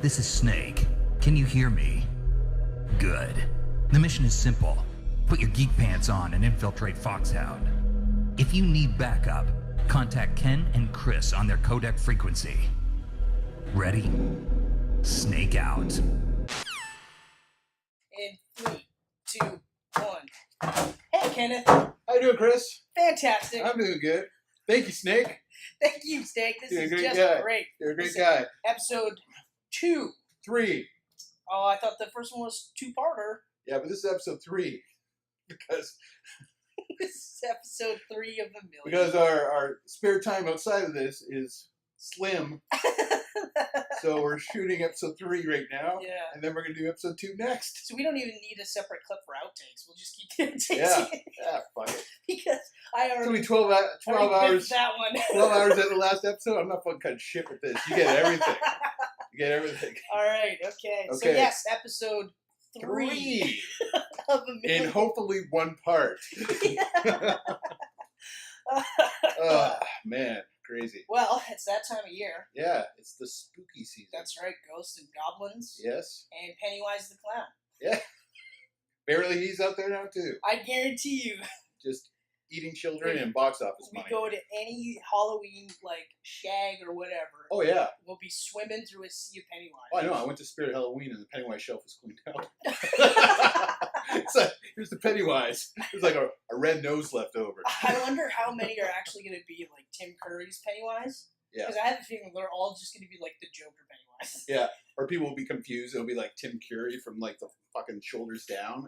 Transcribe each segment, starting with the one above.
This is Snake. Can you hear me? Good. The mission is simple. Put your geek pants on and infiltrate Foxhound. If you need backup, contact Ken and Chris on their codec frequency. Ready? Snake out. In 3, 2, 1. Hey, Kenneth. How you doing, Chris? Fantastic. I'm doing good. Thank you, Snake. Thank you, Snake. This You're a is great just guy. great. You're a great This is guy. Episode 2. 3. Oh, I thought the first one was two-parter. Yeah, but this is episode 3 because This is episode 3 of the million. because our spare time outside of this is slim, so we're shooting episode 3 right now. Yeah. And then we're gonna do episode 2 next. So we don't even need a separate clip for outtakes. We'll just keep the outtakes Yeah. in. Yeah, fuck it. Because I It's gonna already, be 12 already hours. missed that one. 12 hours at the last episode. I'm not fucking cutting shit with this. You get everything. You get everything. All right. Okay. So Okay. yes, episode 3 of the million. In hopefully one part. Oh, man, crazy. Well, it's that time of year. Yeah, it's the spooky season. That's right. Ghosts and goblins. Yes. And Pennywise the Clown. Yeah. Barely he's out there now too. I guarantee you, Just eating children and box office we money. go to any Halloween, like, shag or whatever, Oh yeah. we'll be swimming through a sea of Pennywise. Oh, I know. I went to Spirit Halloween and the Pennywise shelf was cleaned out. It's like, here's the Pennywise. There's like a red nose left over. I wonder how many are actually going to be, like, Tim Curry's Pennywise. Yeah. Because I have a feeling they're all just going to be, like, the Joker Pennywise. Yeah. Or people will be confused. It'll be like Tim Curry from like the fucking shoulders down.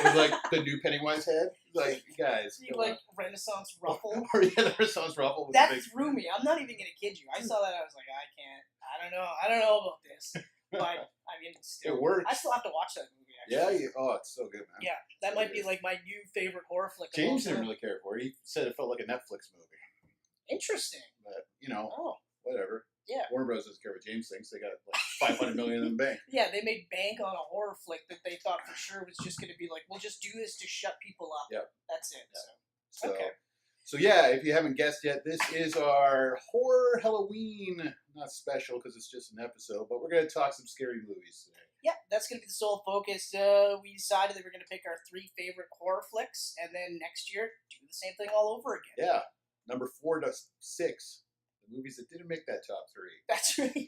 With like the new Pennywise head. Like, you guys. See, like, Renaissance Ruffle. Or yeah, the Renaissance Ruffle. With That the big... threw me. I'm not even going to kid you. I saw that. I was like, I don't know about this. But, I mean, still. It works. I still have to watch that movie, actually. Yeah, oh, it's so good, man. Yeah, that might be like my new favorite horror flick. James didn't really care for it. He said it felt like a Netflix movie. Interesting. But, you know, Oh, whatever. yeah. Warner Bros. Doesn't care what James thinks. They got like $500 million in the bank. Yeah, they made bank on a horror flick that they thought for sure was just going to be like, we'll just do this to shut people up. Yep. That's it. Yep. So. So, Okay. so yeah, if you haven't guessed yet, this is our horror Halloween, not special because it's just an episode, but we're going to talk some scary movies today. Yeah, that's going to be the sole focus. We decided that we're going to pick our 3 favorite horror flicks, and then next year, do the same thing all over again. Yeah, number 4 to 6, the movies that didn't make that top 3. That's right.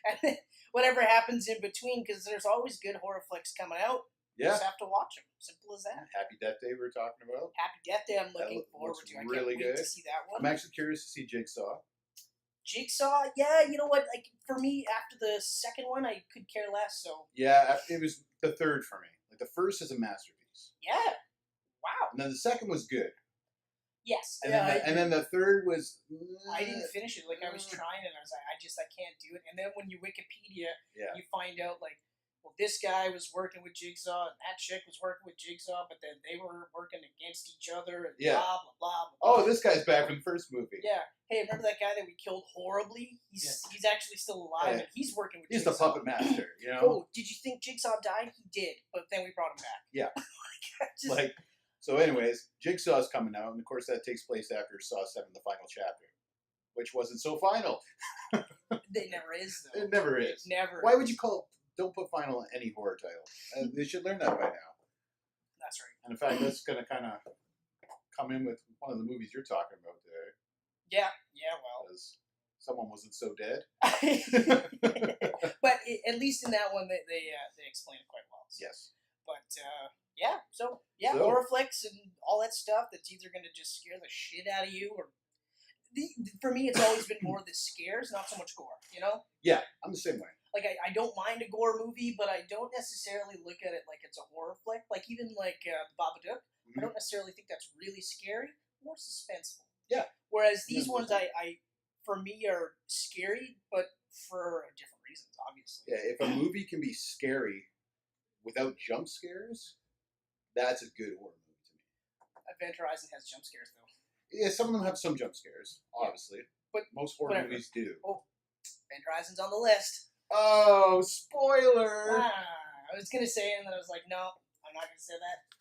And then whatever happens in between, because there's always good horror flicks coming out. You Yeah, just have to watch them. Simple as that. Happy Death Day we were talking about. Happy Death Day, I'm looking forward looks to. I really can't wait to good. see that one. I'm actually curious to see Jigsaw. Jigsaw, yeah, you know what? Like for me, after the second one, I could care less. So Yeah, it was the third for me. Like the first is a masterpiece, yeah, wow, and then the second was good, yes, and yeah. then the third was. I didn't finish it. Like I was trying, and I was like, I can't do it. And then when you Wikipedia, Yeah. you find out like, well, this guy was working with Jigsaw, and that chick was working with Jigsaw, but then they were working against each other, and Yeah. blah blah blah. blah. Oh, this guy's back from the first movie. Yeah. Hey, remember that guy that we killed horribly? He's actually still alive, Yeah. and he's working with He's Jigsaw. the puppet master, you know. Oh, did you think Jigsaw died? He did, but then we brought him back. Yeah. Just, Like, so anyways, Jigsaw's coming out, and of course that takes place after Saw 7, the final chapter, which wasn't so final. it never is, though. It never is. Never. Why would you call? Don't put final on any horror title. They should learn that by now. That's right. And in fact, that's going to kind of come in with one of the movies you're talking about today, Yeah. Yeah. Well. because someone wasn't so dead. But at least in that one, they explain it quite well. So. Yes. But yeah. So yeah, So- horror flicks and all that stuff. That's either going to just scare the shit out of you, or for me, it's always been more the scares, not so much gore. You know. Yeah, I'm the same way. Like, I don't mind a gore movie, but I don't necessarily look at it like it's a horror flick. Like, even like The Babadook, I don't necessarily think that's really scary, more suspenseful. Yeah. Whereas these Yeah. ones, I for me, are scary, but for different reasons, obviously. Yeah, if a movie can be scary without jump scares, that's a good horror movie to me. Event Horizon has jump scares, though. Yeah, some of them have some jump scares, obviously. But most horror whatever. movies do. Oh, Event Horizon's on the list. Oh, spoiler! I was going to say it, and then I was like, no, I'm not going to say that.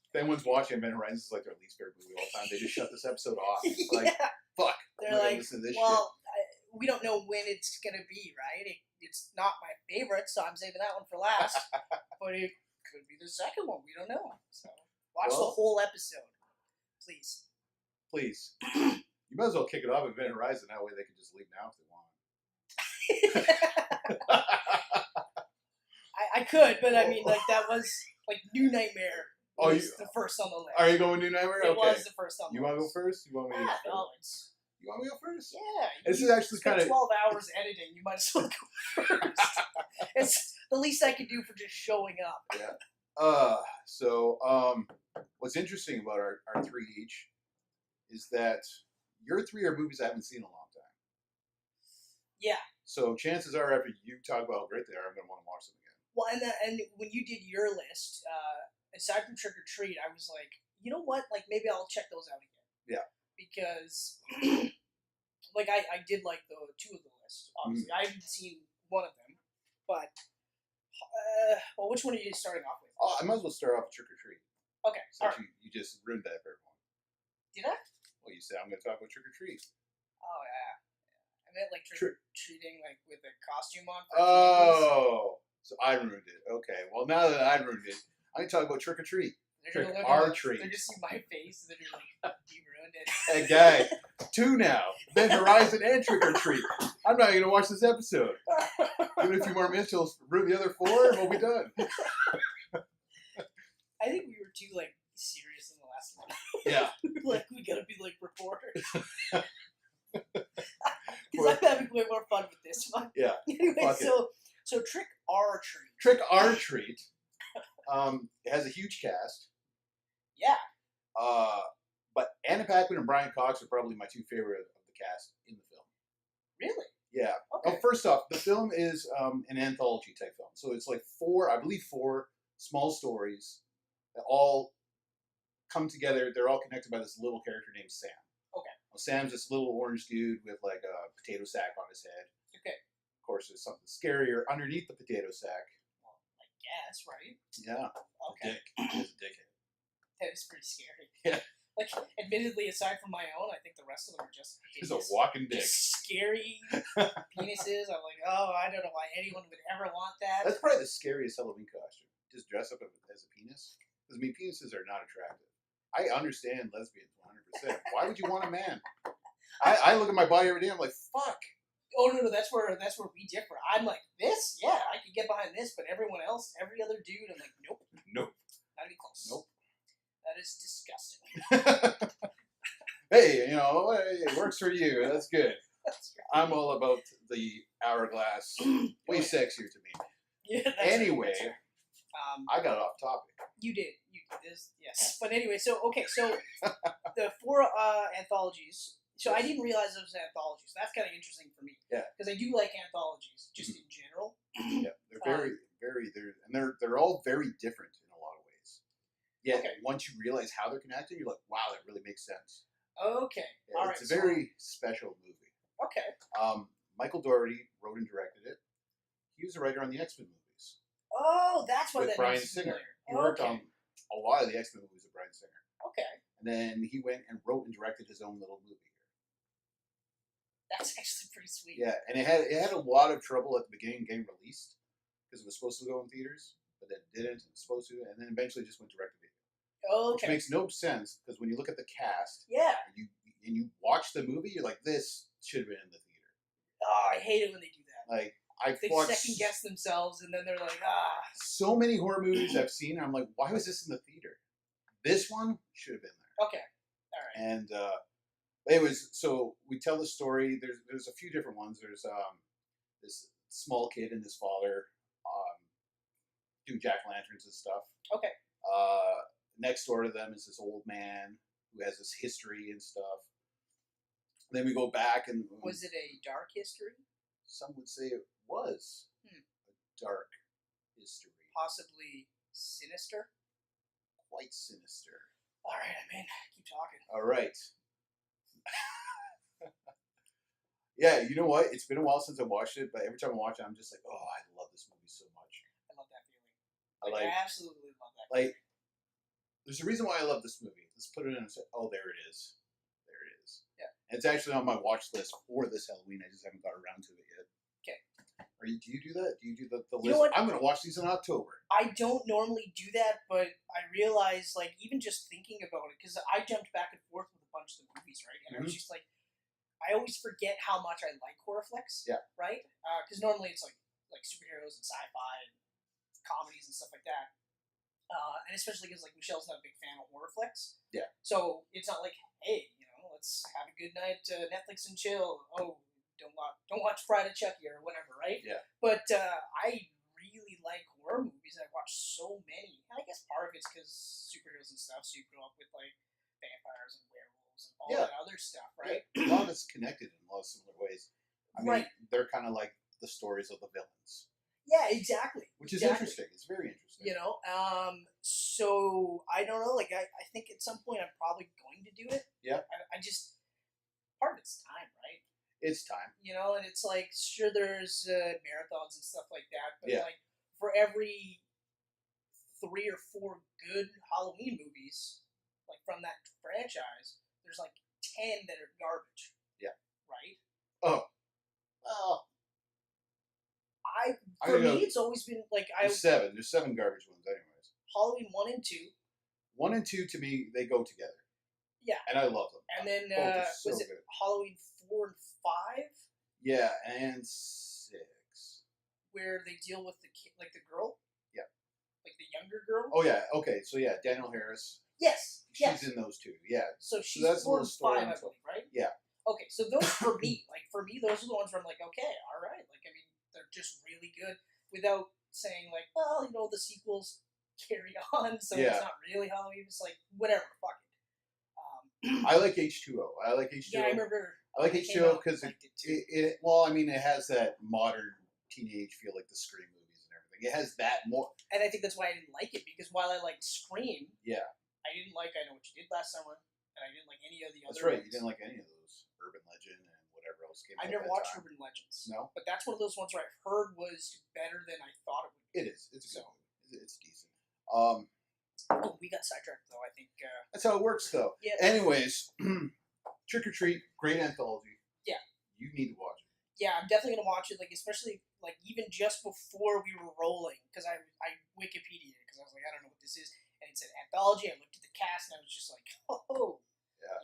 If anyone's watching Event Horizon, is like their least favorite movie of all time. They just shut this episode off. Like, Yeah. fuck. They're I'm not gonna like, listen to this well, we don't know when it's gonna be, right? It's not my favorite, so I'm saving that one for last. But it could be the second one. We don't know. So watch the whole episode, please. Please. You might as well kick it off with Event Horizon. That way they can just leave now if they want. I could, but I mean, like, that was like New Nightmare. Was the first on the list. Are you going New Nightmare? It was the first on the list. You want to go first? You want me to go no, first? You want me to go first? Yeah. This is actually kind of 12 hours editing. You might as well go first. It's the least I could do for just showing up. Yeah. So what's interesting about our three each is that your three are movies I haven't seen in a long time. Yeah. So chances are, after you talk about how great they are, I'm going to want to watch them again. Well, and when you did your list, aside from Trick or Treat, I was like, you know what? Like, maybe I'll check those out again. Yeah. Because, like, I did like the two of the list. Obviously, I haven't seen one of them, but well, which one are you starting off with? I might as well start off with Trick or Treat. Okay. Since you just ruined that for everyone. Did I? Well, you said I'm going to talk about Trick or Treat. Oh yeah. I meant like trick-or-treating, like with a costume on. Oh, so I ruined it. Okay. Well, now that I ruined it, I'm going to talk about Trick or Treat. Trick or Treat. They just see my face and then you're like, you ruined it. Hey, guy. 2 now. Event Horizon and Trick or Treat. I'm not going to watch this episode. Give it a few more minutes till ruin the other 4 and we'll be done. I think we were too, like, serious in the last one. Yeah. Like, we gotta be, like, reporters. Because I'm having way more fun with this one. Yeah. Anyway, so Trick or Treat. Trick or Treat. It has a huge cast. Yeah. But Anna Paquin and Brian Cox are probably my 2 favorite of the cast in the film. Really? Yeah. Okay. Oh, first off, the film is an anthology type film. So it's like 4 small stories that all come together. They're all connected by this little character named Sam. Okay. Well, Sam's this little orange dude with like a potato sack on his head. Okay. Of course, there's something scarier underneath the potato sack. Well, I guess, right? Yeah. Okay. He's a dickhead. That is pretty scary. Yeah. Like, admittedly, aside from my own, I think the rest of them are just He's a walking dick. Just scary penises. I'm like, oh, I don't know why anyone would ever want that. That's probably the scariest Halloween costume. Just dress up as a penis. Because, I mean, penises are not attractive. I understand lesbians 100%. Why would you want a man? I look at my body every day. I'm like, fuck. Oh no, that's where we differ. I'm like, this, yeah, I could get behind this, but everyone else, every other dude, I'm like, nope, nope, not even close. Nope. That is disgusting. Hey, it works for you. That's good. That's right. I'm all about the hourglass. Way sexier to me. Yeah. That's anyway, right. I got off topic. You did this, yes. But anyway, so the 4 anthologies. So I didn't realize it was anthologies. That's kind of interesting for me. Yeah. Because I do like anthologies, just in general. Yeah, they're they're all very different in a lot of ways. Yeah. Okay. Once you realize how they're connected, you're like, wow, that really makes sense. Okay. Yeah, all it's a very special movie. Okay. Michael Dougherty wrote and directed it. He was a writer on the X-Men movies. Oh, that's why with that Bryan Singer. He worked on a lot of the X-Men movies with Bryan Singer. Okay. And then he went and wrote and directed his own little movie here. That's actually pretty sweet. Yeah, and it had a lot of trouble at the beginning getting released because it was supposed to go in theaters, but then it didn't. It was supposed to, and then eventually just went direct to video. Okay. Which makes no sense because when you look at the cast, yeah, and you watch the movie, you're like, this should have been in the theater. Oh, I hate it when they do that. Like they second guess themselves, and then they're like, ah. So many horror movies I've seen, I'm like, why was this in the theater? This one should have been there. Okay, all right. And anyways, so we tell the story. There's a few different ones. There's this small kid and his father doing jack-o'-lanterns and stuff. Okay. Next door to them is this old man who has this history and stuff. Then we go back and... Was it a dark history? Some would say it was a dark history. Possibly sinister? Quite sinister. All right, I'm in. Keep talking. All right. Yeah, you know what? It's been a while since I watched it, but every time I watch it, I'm just like, oh, I love this movie so much. I love that feeling. I absolutely love that feeling. There's a reason why I love this movie. Let's put it in and say, oh, there it is. There it is. Yeah. And it's actually on my watch list for this Halloween. I just haven't got around to it yet. Okay. Do you do that? Do you do the list? You know what? I'm going to watch these in October. I don't normally do that, but I realized, like, even just thinking about it, because I jumped back and forth with a bunch of the movies, right? And I was just like, I always forget how much I like horror flicks. Yeah. Right? Because normally it's like superheroes and sci-fi and comedies and stuff like that. And especially because, like, Michelle's not a big fan of horror flicks. Yeah. So it's not like, hey, let's have a good night, Netflix and chill. Oh, don't watch Friday Chucky or whatever, right? Yeah. But I really like horror movies. I've watched so many. And I guess part of it's because superheroes and stuff, so you grow up with, like, vampires and werewolves and all that other stuff, right? Yeah. A lot of it's connected in a lot of similar ways. I mean, they're kind of like the stories of the villains. Yeah, exactly. Which is interesting. It's very interesting. So I don't know. Like, I think at some point I'm probably going to do it. Yeah. I just, part of it's time, right? It's time. And it's like, sure, there's marathons and stuff like that, but like, for every 3 or 4 good Halloween movies, like, from that franchise, there's like 10 that are garbage. Yeah. Right? Oh. Well. For me, it's always been like There's 7. There's 7 garbage ones, anyways. Halloween 1 and 2. 1 and 2 to me, they go together. Yeah. And I love them. And then so was it good. Halloween 4 and 5? Yeah, and 6. Where they deal with the girl. Yeah. Like the younger girl. Oh yeah. Okay. So yeah, Danielle Harris. Yes. She's in those 2. Yeah. So she's that's 4 and 5, I until, believe, right? Yeah. Okay, so those for me, those are the ones where I'm like, okay, all right. Like, I mean, they're just really good without saying like, well, the sequels carry on, so it's not really Halloween. It's like, whatever, fuck it. I like H2O. I like H2O. Yeah, I remember. I like H2O because it has that modern teenage feel, like the Scream movies and everything. It has that more. And I think that's why I didn't like it, because while I liked Scream, I didn't like I Know What You Did Last Summer, and I didn't like any of the other. That's right. ones. You didn't like any of those. Urban Legend and whatever else came out. I never watched Urban Legends. No, but that's one of those ones where I've heard was better than I thought it would be. It is. It's good. It's decent. Oh, we got sidetracked though. I think that's how it works, though. Yeah. Anyways, Trick or Treat, great anthology. Yeah. You need to watch it. Yeah, I'm definitely gonna watch it. Like, especially like even just before we were rolling, because I Wikipedia'd it because I was like, I don't know what this is, and it said anthology. I looked at the cast and I was just like, oh.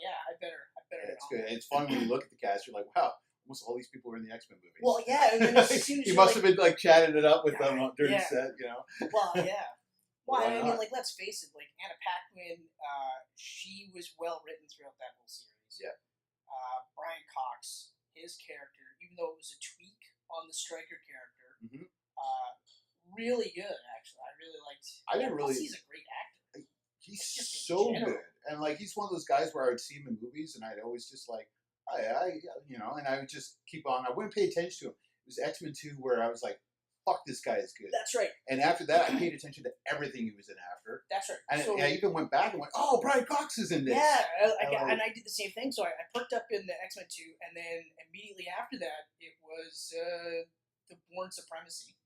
Yeah, I better. It's good. And it's fun when you look at the cast. You're like, wow, almost all these people were in the X-Men movies. Well, yeah. And then as soon as you must have been like chatting it up with them during set, Well, yeah. Well, I mean, like, let's face it. Like, Anna Paquin, she was well written throughout that whole series. Yeah. Brian Cox, his character, even though it was a tweak on the Stryker character, really good. Actually, I really liked. Plus, he's a great actor. He's so good, and like he's one of those guys where I would see him in movies, and I'd always just like, and I would just keep on. I wouldn't pay attention to him. It was X-Men 2 where I was like, "Fuck, this guy is good." That's right. And after that, I paid attention to everything he was in after. That's right. And I even went back and went, "Oh, Brian Cox is in this." Yeah, and I did the same thing. So I perked up in the X-Men 2, and then immediately after that, it was the Bourne Supremacy.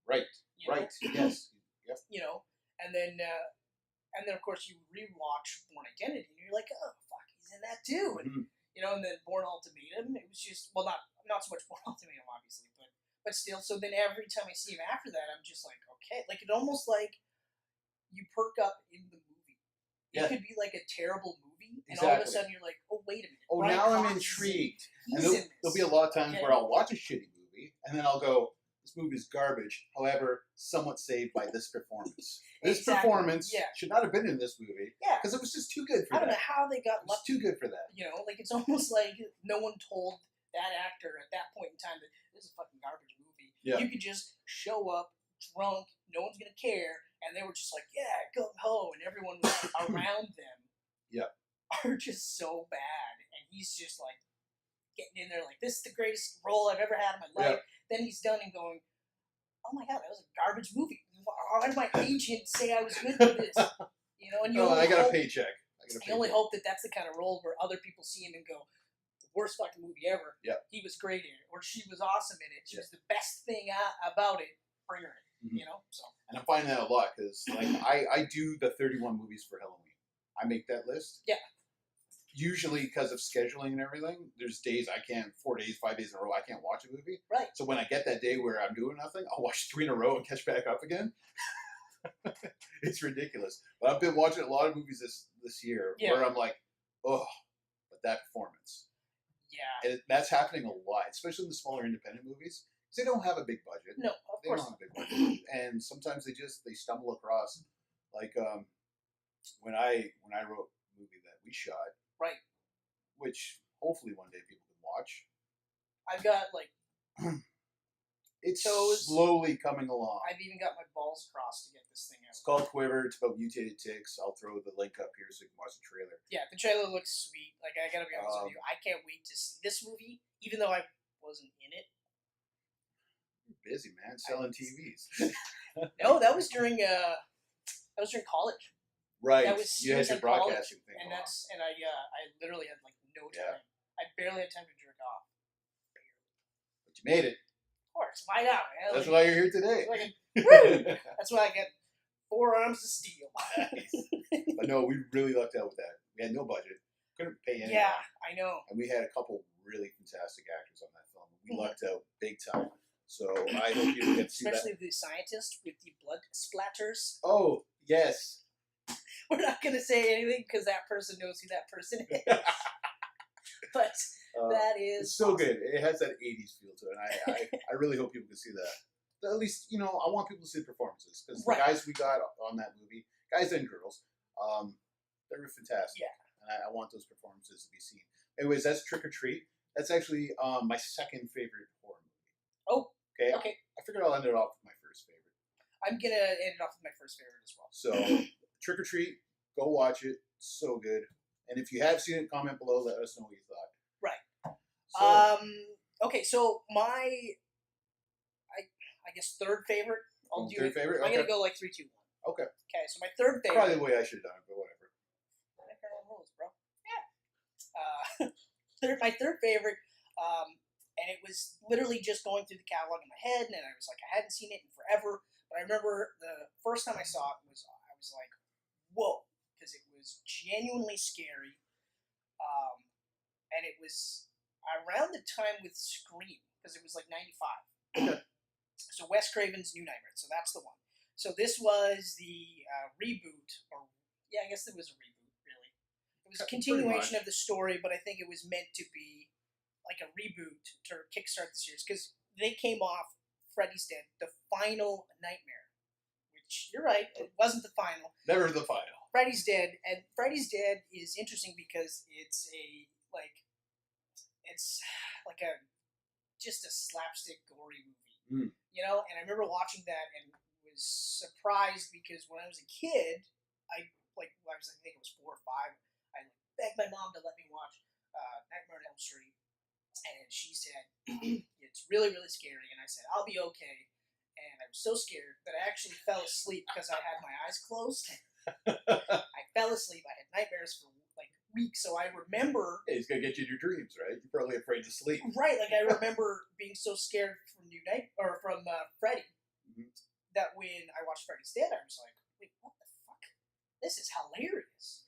Right. Right. Yes. Yep. And then of course you rewatch Bourne Identity, and you're like, oh fuck, he's in that too, and and then Bourne Ultimatum. It was just not so much Bourne Ultimatum, obviously, but still. So then every time I see him after that, I'm just like, okay, like it almost like you perk up in the movie. It could be like a terrible movie, and all of a sudden you're like, oh wait a minute. Oh, Brian now Cox I'm intrigued. And there'll be a lot of times where I'll watch a shitty movie, and then I'll go, this movie's garbage, however, somewhat saved by this performance. This performance should not have been in this movie. Yeah. Because it was just too good for that. I don't know how they got lucky. It's too good for that. Like it's almost like no one told that actor at that point in time that this is a fucking garbage movie. Yeah. You could just show up drunk, no one's going to care, and they were just like, yeah, go ho, and everyone around them are just so bad. And he's just like getting in there like, this is the greatest role I've ever had in my life. Then he's done and going, oh my god, that was a garbage movie. Why did my agent say I was good for this? And you I got a paycheck. You only hope that that's the kind of role where other people see him and go, the worst fucking movie ever. Yeah. He was great in it, or she was awesome in it. She was the best thing about it. Bring her in. So. And I'm finding that a lot because like I do the 31 movies for Halloween. I make that list. Yeah. usually because of scheduling and everything, there's days I can't, 4 days, 5 days in a row, I can't watch a movie. Right. So when I get that day where I'm doing nothing, I'll watch 3 in a row and catch back up again. It's ridiculous. But I've been watching a lot of movies this year where I'm like, oh, but that performance. Yeah. And that's happening a lot, especially in the smaller independent movies. Because they don't have a big budget. No, of course. They don't have a big budget. And sometimes they stumble across, like when I wrote a movie that we shot. Right. Which hopefully one day people can watch. I've got like it's slowly coming along. I've even got my balls crossed to get this thing out. It's called Quiver. It's about mutated ticks. I'll throw the link up here so you can watch the trailer. Yeah, the trailer looks sweet. Like, I gotta be honest with you, I can't wait to see this movie, even though I wasn't in it. You're busy, man, selling TVs. No, that was during college. Right. That was you had your broadcasting thing. And I literally had like no time. I barely had time to jerk off. But you made it. Of course, why not? Man? That's why you're here today. That's why I get 4 arms of steel. Nice. But no, we really lucked out with that. We had no budget. Couldn't pay anyone. Yeah, I know. And we had a couple really fantastic actors on that film. We lucked out big time. So I hope you get to see that. Especially the scientist with the blood splatters. Oh, yes. We're not going to say anything because that person knows who that person is. But that is it's so good. It has that 80s feel to it. And I really hope people can see that. At least, you know, I want people to see the performances. Because the guys we got on that movie, guys and girls, they were fantastic. Yeah. And I want those performances to be seen. Anyways, that's Trick or Treat. That's actually my second favorite horror movie. Oh. Okay. Okay. I figured I'll end it off with my first favorite. I'm going to end it off with my first favorite as well. So, Trick or Treat, go watch it. So good. And if you have seen it, comment below. Let us know what you thought. Right. So, okay, so my, I guess, third favorite. I'll do third it. favorite? I'm going to go like 3, 2, 1. Okay. Okay, so my third favorite. Probably the way I should have done it, but whatever. Bro. Yeah. My third favorite, and it was literally just going through the catalog in my head, and I was like, I hadn't seen it in forever, but I remember the first time I saw it I was like, whoa, because it was genuinely scary, and it was around the time with Scream, because it was like 95. Okay. So Wes Craven's New Nightmare, so that's the one. So this was the reboot, or yeah, I guess it was a reboot, really. It was a continuation of the story, but I think it was meant to be like a reboot to kickstart the series, because they came off Freddy's Dead, the final nightmare, which, you're right, it wasn't the final. Never the final. Freddy's Dead, and Freddy's Dead is interesting because it's just a slapstick, gory movie. You know, and I remember watching that and was surprised because when I was a kid, I think it was 4 or 5, I begged my mom to let me watch Nightmare on Elm Street, and she said, it's really, really scary, and I said, I'll be okay, and I was so scared that I actually fell asleep because I had my eyes closed. I fell asleep, I had nightmares for like weeks, so I remember... Hey, he's going to get you in your dreams, right? You're probably afraid to sleep. Right, like I remember being so scared from Freddy, that when I watched Freddy's Dead, I was like, wait, what the fuck? This is hilarious.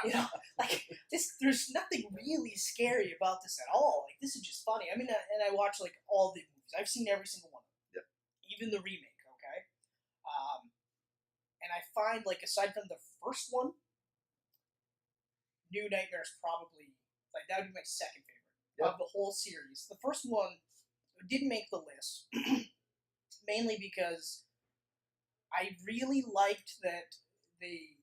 You know, like, there's nothing really scary about this at all. Like, this is just funny. I mean, and I watch, like, all the movies. I've seen every single one of them. Yep. Even the remake, okay? And I find, like, aside from the first one, New Nightmare is probably, like, that would be my second favorite of the whole series. The first one didn't make the list, mainly because I really liked that they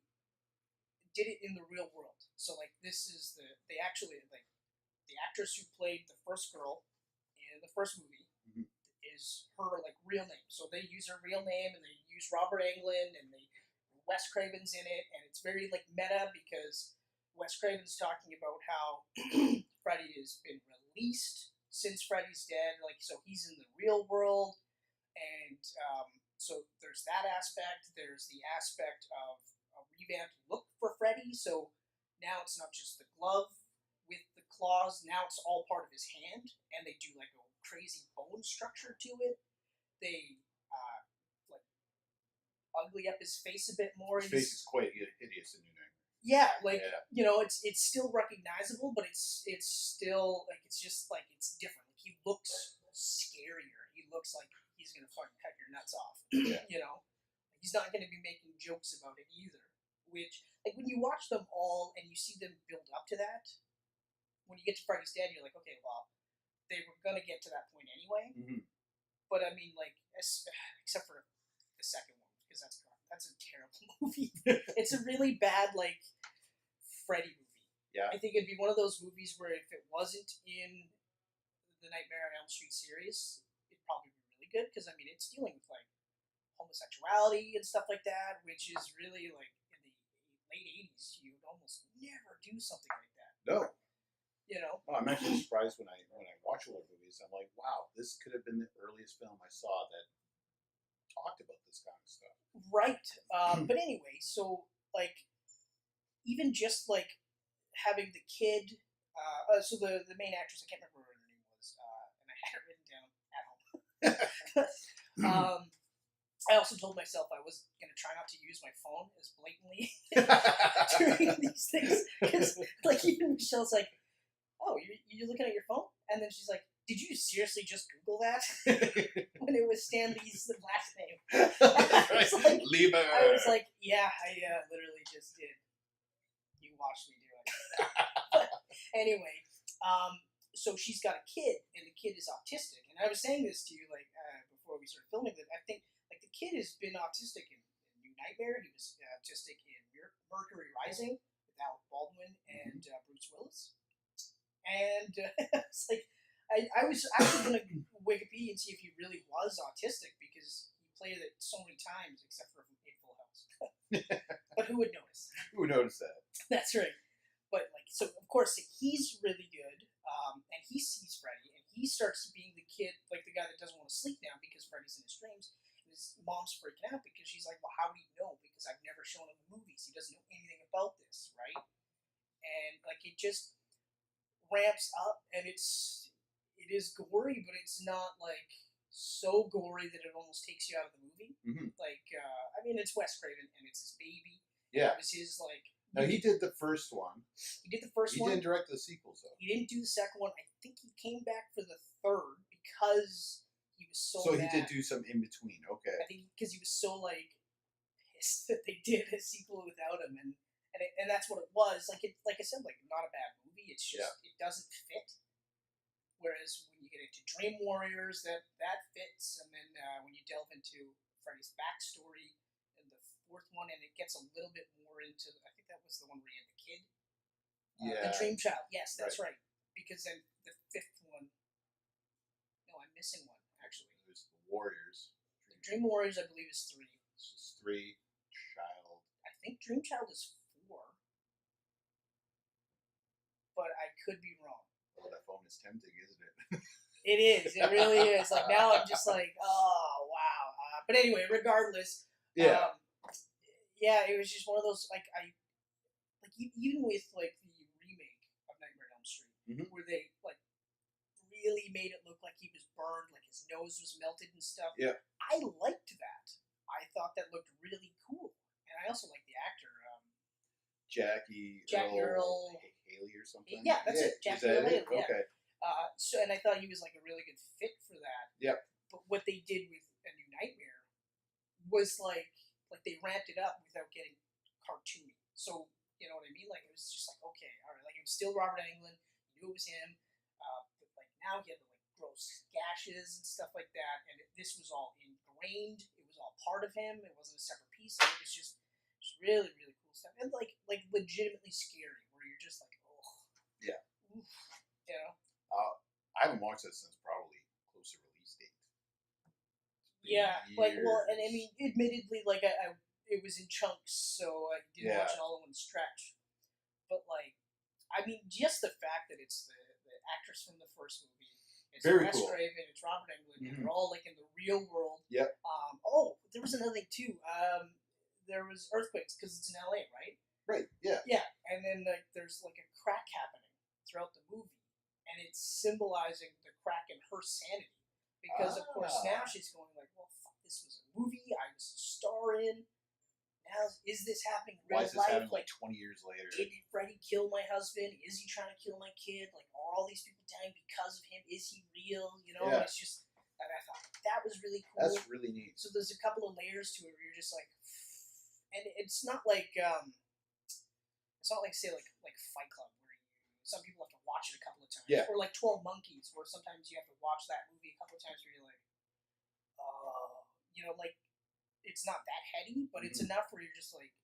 did it in the real world. So, like, this is they actually, like, the actress who played the first girl in the first movie is her, like, real name. So they use her real name, and they use Robert Englund, and Wes Craven's in it, and it's very, like, meta because Wes Craven's talking about how Freddy has been released since Freddy's dead, like, so he's in the real world, and so there's that aspect. There's the aspect of a revamped look for Freddy, so now it's not just the glove with the claws, now it's all part of his hand, and they do, like, a crazy bone structure to it. They, like, ugly up his face a bit more. His face is quite hideous in New Nightmare. Yeah, like you know, it's still recognizable, but it's still like it's just like it's different. Like, he looks scarier. He looks like he's gonna fucking cut your nuts off. You know, he's not gonna be making jokes about it either. Which, like, when you watch them all and you see them build up to that, when you get to Freddy's Dead, you're like, okay, well, they were gonna get to that point anyway. Mm-hmm. But I mean, like, except for the second one, because that's a terrible movie. It's a really bad, like, Freddy movie. Yeah. I think it'd be one of those movies where if it wasn't in the Nightmare on Elm Street series, it'd probably be really good, because, I mean, it's dealing with, like, homosexuality and stuff like that, which is really, like, in the late 80s, you would almost never do something like that. No. You know? Oh, I'm actually surprised when I watch horror movies. I'm like, wow, this could have been the earliest film I saw that talked about this kind of stuff. Right. But anyway, so, like, even just, like, having the kid, so the main actress, I can't remember what her name was, and I had it written down at home. I also told myself I was going to try not to use my phone as blatantly during these things, because, like, even Michelle's like, oh, you're looking at your phone? And then she's like, did you seriously just Google that? When it was Stan Lee's last name. I was like, yeah, I literally just did. You watched me do it. But anyway, so she's got a kid, and the kid is autistic. And I was saying this to you, like, before we started filming, that I think, like, the kid has been autistic in New Nightmare. He was autistic in Mercury Rising with Alec Baldwin and Bruce Willis. And it's like, I was actually going to Wikipedia and see if he really was autistic, because he played it so many times, except for in Full House. But who would notice? Who would notice that? That's right. But, like, so of course he's really good, and he sees Freddy, and he starts being the kid, like the guy that doesn't want to sleep now because Freddy's in his dreams. And his mom's freaking out because she's like, well, how do you know? Because I've never shown him the movies. He doesn't know anything about this, right? And, like, it just ramps up, and it is gory, but it's not, like, so gory that it almost takes you out of the movie. Mm-hmm. Like, I mean, it's Wes Craven, and it's his baby. Yeah. It was his, like... No, he did the first one. He did the first one. He didn't direct the sequels, though. He didn't do the second one. I think he came back for the third because he was so mad. He did do some in-between, okay. I think because he was so, like, pissed that they did a sequel without him, and that's what it was. Like I said, like, not a bad movie. It's just, it doesn't fit. Whereas when you get into Dream Warriors, that fits, and then when you delve into Freddy's backstory in the fourth one, and it gets a little bit more into, I think that was the one where he had the kid. The Dream Child. Yes, that's right. Because then the fifth one, no, I'm missing one, actually. There's the Warriors. The Dream Warriors, I believe, is 3. This is 3. Child. I think Dream Child is 4. But I could be wrong. Oh, that phone is tempting, isn't it? It is. It really is. Like, now I'm just like, oh, wow. But anyway, regardless. Yeah. It was just one of those, like, even with, like, the remake of Nightmare on Elm Street, where they, like, really made it look like he was burned, like his nose was melted and stuff. Yeah. I liked that. I thought that looked really cool. And I also like the actor. Jackie Earl Haley or something? Yeah, that's it. Jackie Earl Haley. Yeah. Okay. And I thought he was, like, a really good fit for that. Yep. But what they did with A New Nightmare was, like they ramped it up without getting cartoony. So, you know what I mean? Like, it was just like, okay, all right. Like, it was still Robert Englund. You knew it was him. But, like, now he had the, like, gross gashes and stuff like that. And this was all ingrained. It was all part of him. It wasn't a separate piece. It was just really, really cool stuff. And, like legitimately scary, where you're just like, oh. Yeah. Oof, you know? I haven't watched that since probably close to release date. Yeah, like, well, and I mean, admittedly, like, I it was in chunks, so I didn't watch it all in one stretch. But, like, I mean, just the fact that it's the actress from the first movie, it's Wes Craven, it's Robert Englund, and they're all, like, in the real world. Yep. There was another thing, too. There was earthquakes, because it's in LA, right? Right, yeah. Yeah, and then, like, there's, like, a crack happening throughout the movie, and it's symbolizing the crack in her sanity. Because, of course, now she's going like, well, fuck, this was a movie I was a star in. now is this happening in Why real is this life? happening Like, 20 years later? did Freddy kill my husband? Is he trying to kill my kid? Like, are all these people dying because of him? Is he real? You know, Yeah. it's just, and I thought that was really cool. That's really neat. So there's a couple of layers to it where you're just like, and it's not like, say like Fight Club where some people have to watch it a couple of times, Yeah. or like 12 Monkeys where sometimes you have to watch that movie a couple of times where you're like, like it's not that heady, but it's enough where you're just like,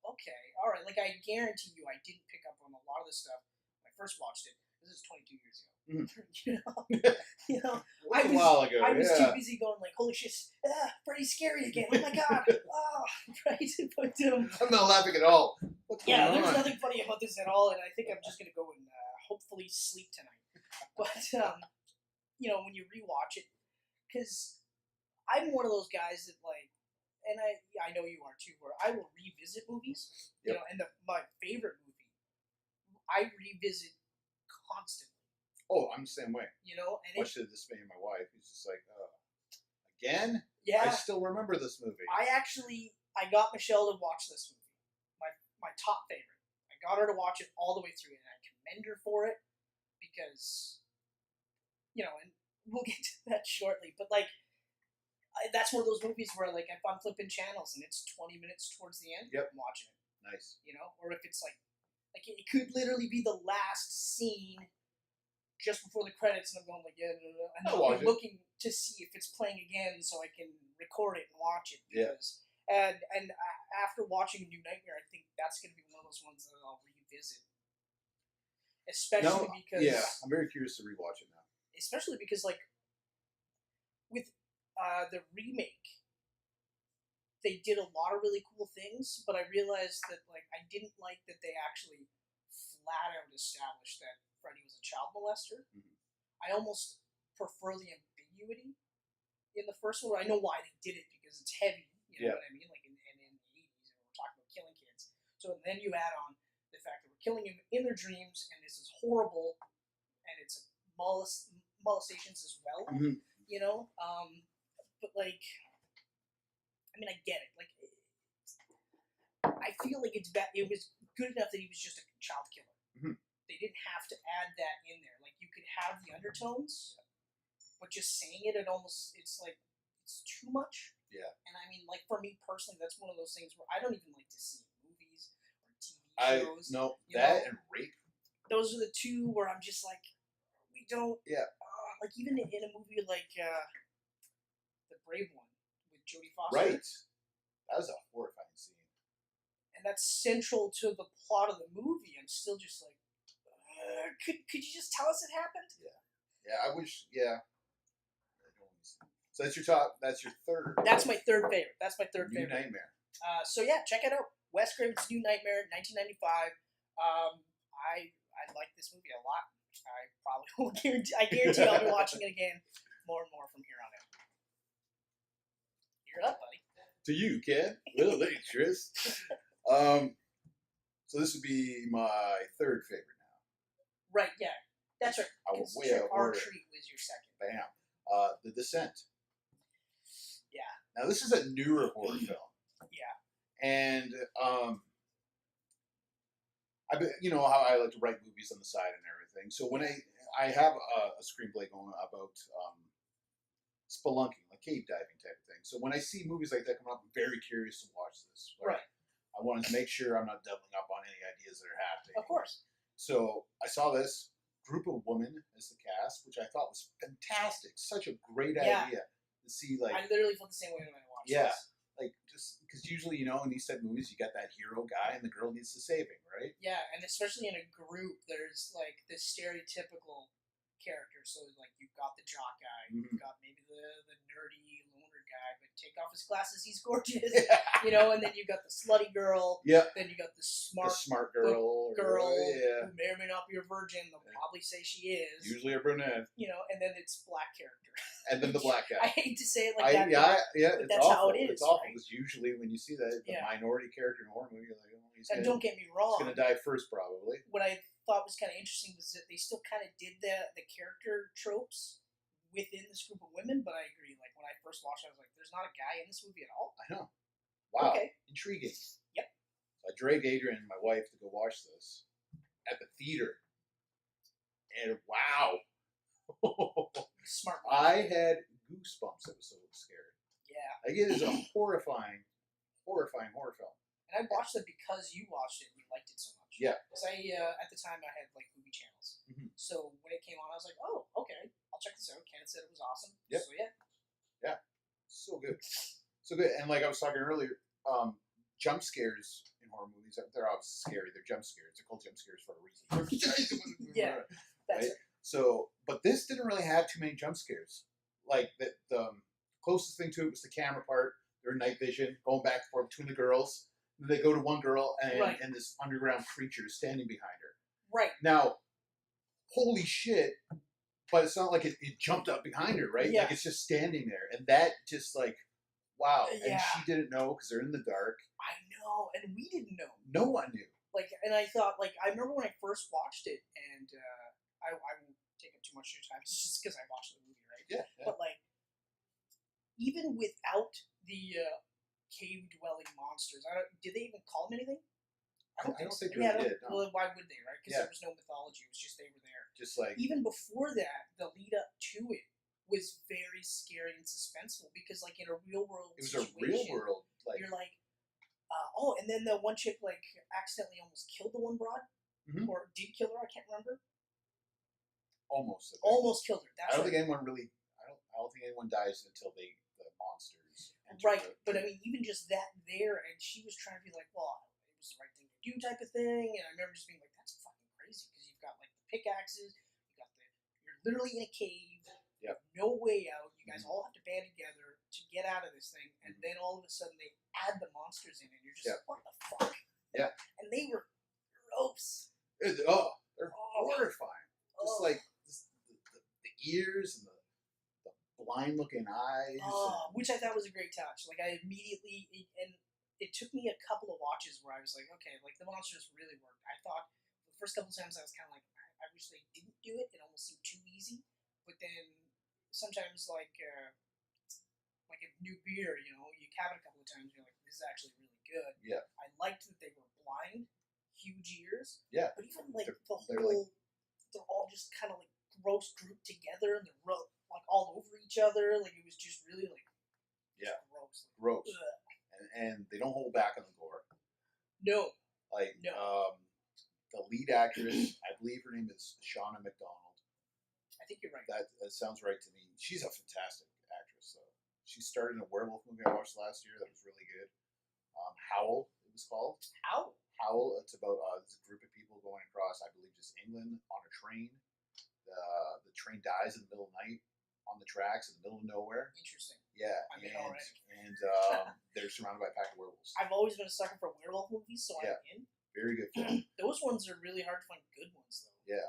okay, all right. Like I guarantee you, I didn't pick up on a lot of this stuff when I first watched it. This is 22 years ago. A while ago. I was too busy going like, holy shit, Freddy's scary again. Oh my god, right. But I'm not laughing at all. What's going on? There's nothing funny about this at all, and I think I'm just gonna go and hopefully sleep tonight. But when you rewatch it, because I'm one of those guys that like, and I know you are too, where I will revisit movies. Yep. And my favorite movie, I revisit constantly. Oh, I'm the same way. And much to the dismay of my wife, who's just like, again? Yeah. I still remember this movie. I got Michelle to watch this movie. My top favorite. I got her to watch it all the way through, and I commend her for it because, and we'll get to that shortly. But like, that's one of those movies where like if I'm flipping channels and it's 20 minutes towards the end, I'm watching it. Nice. Or if it's like it could literally be the last scene just before the credits, and I'm going like, and I'm looking to see if it's playing again so I can record it and watch it. Because, and after watching New Nightmare, I think that's going to be one of those ones that I'll revisit. Especially because... Yeah, I'm very curious to rewatch it now. Especially because, like, with the remake, they did a lot of really cool things, but I realized that, like, I didn't like that they actually flat out established that Freddy was a child molester. Mm-hmm. I almost prefer the ambiguity in the first one. I know why they did it because it's heavy. You know what I mean? Like in the 80s, and we're talking about killing kids. So then you add on the fact that we're killing them in their dreams, and this is horrible, and it's molestations as well. Mm-hmm. But like, I mean, I get it. Like, I feel like it was good enough that he was just a child killer. Mm-hmm. They didn't have to add that in there. Like, you could have the undertones, but just saying it it's like, it's too much. Yeah. And I mean, like, for me personally, that's one of those things where I don't even like to see movies or TV shows. And rape. Those are the two where I'm just like, we don't. Yeah. Like, even in a movie like The Brave One with Jodie Foster. Right. That was a horrifying scene. And that's central to the plot of the movie. I'm still just like, could you just tell us it happened? Yeah. Yeah, I wish, So that's your top, that's your third. That's my third favorite. New Nightmare. So yeah, check it out. Wes Craven's New Nightmare, 1995. I like this movie a lot. I probably will I guarantee I'll be watching it again more and more from here on out. You're up, buddy. To you, kid. Little Tris. So this would be my third favorite now. Right, yeah. That's right. I was way out of Our order. Treat was your second. Bam. The Descent. Yeah. Now this is a newer horror film. Yeah. And you know how I like to write movies on the side and everything. So when I have a screenplay going about spelunking, like cave diving type of thing. So when I see movies like that come up, I'm very curious to watch this. Right. I wanted to make sure I'm not doubling up on any ideas that are happening. Of course. So I saw this group of women as the cast, which I thought was fantastic. Such a great idea to see. Like, I literally felt the same way when I watched this. Like, just because usually, in these type of movies, you got that hero guy and the girl needs to save him, right? Yeah, and especially in a group, there's like this stereotypical character. So like you've got the jock guy, you've got maybe the nerdy loner guy, but take off his glasses, he's gorgeous. And then you got the slutty girl. Yeah. Then you got the smart girl. who may or may not be a virgin. They'll probably say she is. Usually a brunette. And then it's black character. And then the black guy. I hate to say it like that. It's that's awful. how it is. It's awful right? because usually when you see that the minority character in a horror movie, you're like, and don't get me wrong, he's gonna die first probably. What I thought was kind of interesting was that they still kind of did the character tropes within this group of women. But I agree. Like when I first watched it, I was like, "There's not a guy in this movie at all." I know. Wow. Okay. Intriguing. Yep. I dragged Adrian and my wife to go watch this at the theater. And wow. Smart. I had goosebumps. It was so scary. Yeah. Like, it is a horrifying horror film. And I watched it because you watched it and you liked it so much. Yeah. Because at the time I had like movie channels. Mm-hmm. So when it came on, I was like, oh, okay, I'll check this out. Ken said it was awesome. Yep. So yeah. Yeah. So good. So good. And like I was talking earlier, jump scares in horror movies, they're obviously scary. They're jump scares. They're called jump scares for a reason. Yeah. That's right? it. So, but this didn't really have too many jump scares. Like, the closest thing to it was the camera part. They're in night vision, going back and forth between the girls. And they go to one girl, and this underground creature is standing behind her. Right. Now, holy shit, but it's not like it jumped up behind her, right? Yeah. Like, it's just standing there. And that just, like, wow. Yeah. And she didn't know because they're in the dark. I know, and we didn't know. No one knew. Like, and I thought, like, I remember when I first watched it, and I won't take up too much of your time. It's just because I watched the movie, right? Yeah. But, like, even without the cave-dwelling monsters, did they even call them anything? I don't think they really did. No. Well, why would they, right? Because there was no mythology. It was just they were there. Just like... Even before that, the lead-up to it was very scary and suspenseful because, like, in a real-world situation... It was a real-world... Like, you're like, and then the one chick, like, accidentally almost killed the one broad? Mm-hmm. Or did kill her? I can't remember. Almost. Almost killed her. That's I don't think anyone really... I don't think anyone dies until the monsters. Right, but I mean, even just that there, and she was trying to be like, well, it was the right thing to do type of thing, and I remember just being like, that's fucking crazy, because you've got, like, the pickaxes, you're literally in a cave, yep. No way out, you guys all have to band together to get out of this thing, and then all of a sudden they add the monsters in, and you're just like, what the fuck? Yeah. And they were gross. They're horrifying. Just like the ears and the blind-looking eyes. Which I thought was a great touch. Like, I immediately... And it took me a couple of watches where I was like, okay, like, the monsters really worked. I thought the first couple of times I was kind of like, I wish they didn't do it. It almost seemed too easy. But then sometimes, like a new beer, you know, you have it a couple of times, you're like, this is actually really good. Yeah. I liked that they were blind, huge ears. Yeah. But even, like, they're all just kind of, like, gross grouped together, and they're like all over each other. Like, it was just really like gross. Gross. And they don't hold back on the gore. No. Like the lead actress, I believe her name is Shauna McDonald. I think you're right. That sounds right to me. She's a fantastic actress, though. She starred in a werewolf movie I watched last year that was really good. Howl, it was called. Howl. It's about this group of people going across, I believe, just England on a train. The train dies in the middle of the night on the tracks in the middle of nowhere. Interesting. Yeah, and they're surrounded by a pack of werewolves. I've always been a sucker for werewolf movies, so I'm in. Very good film. Those ones are really hard to find good ones, though. Yeah.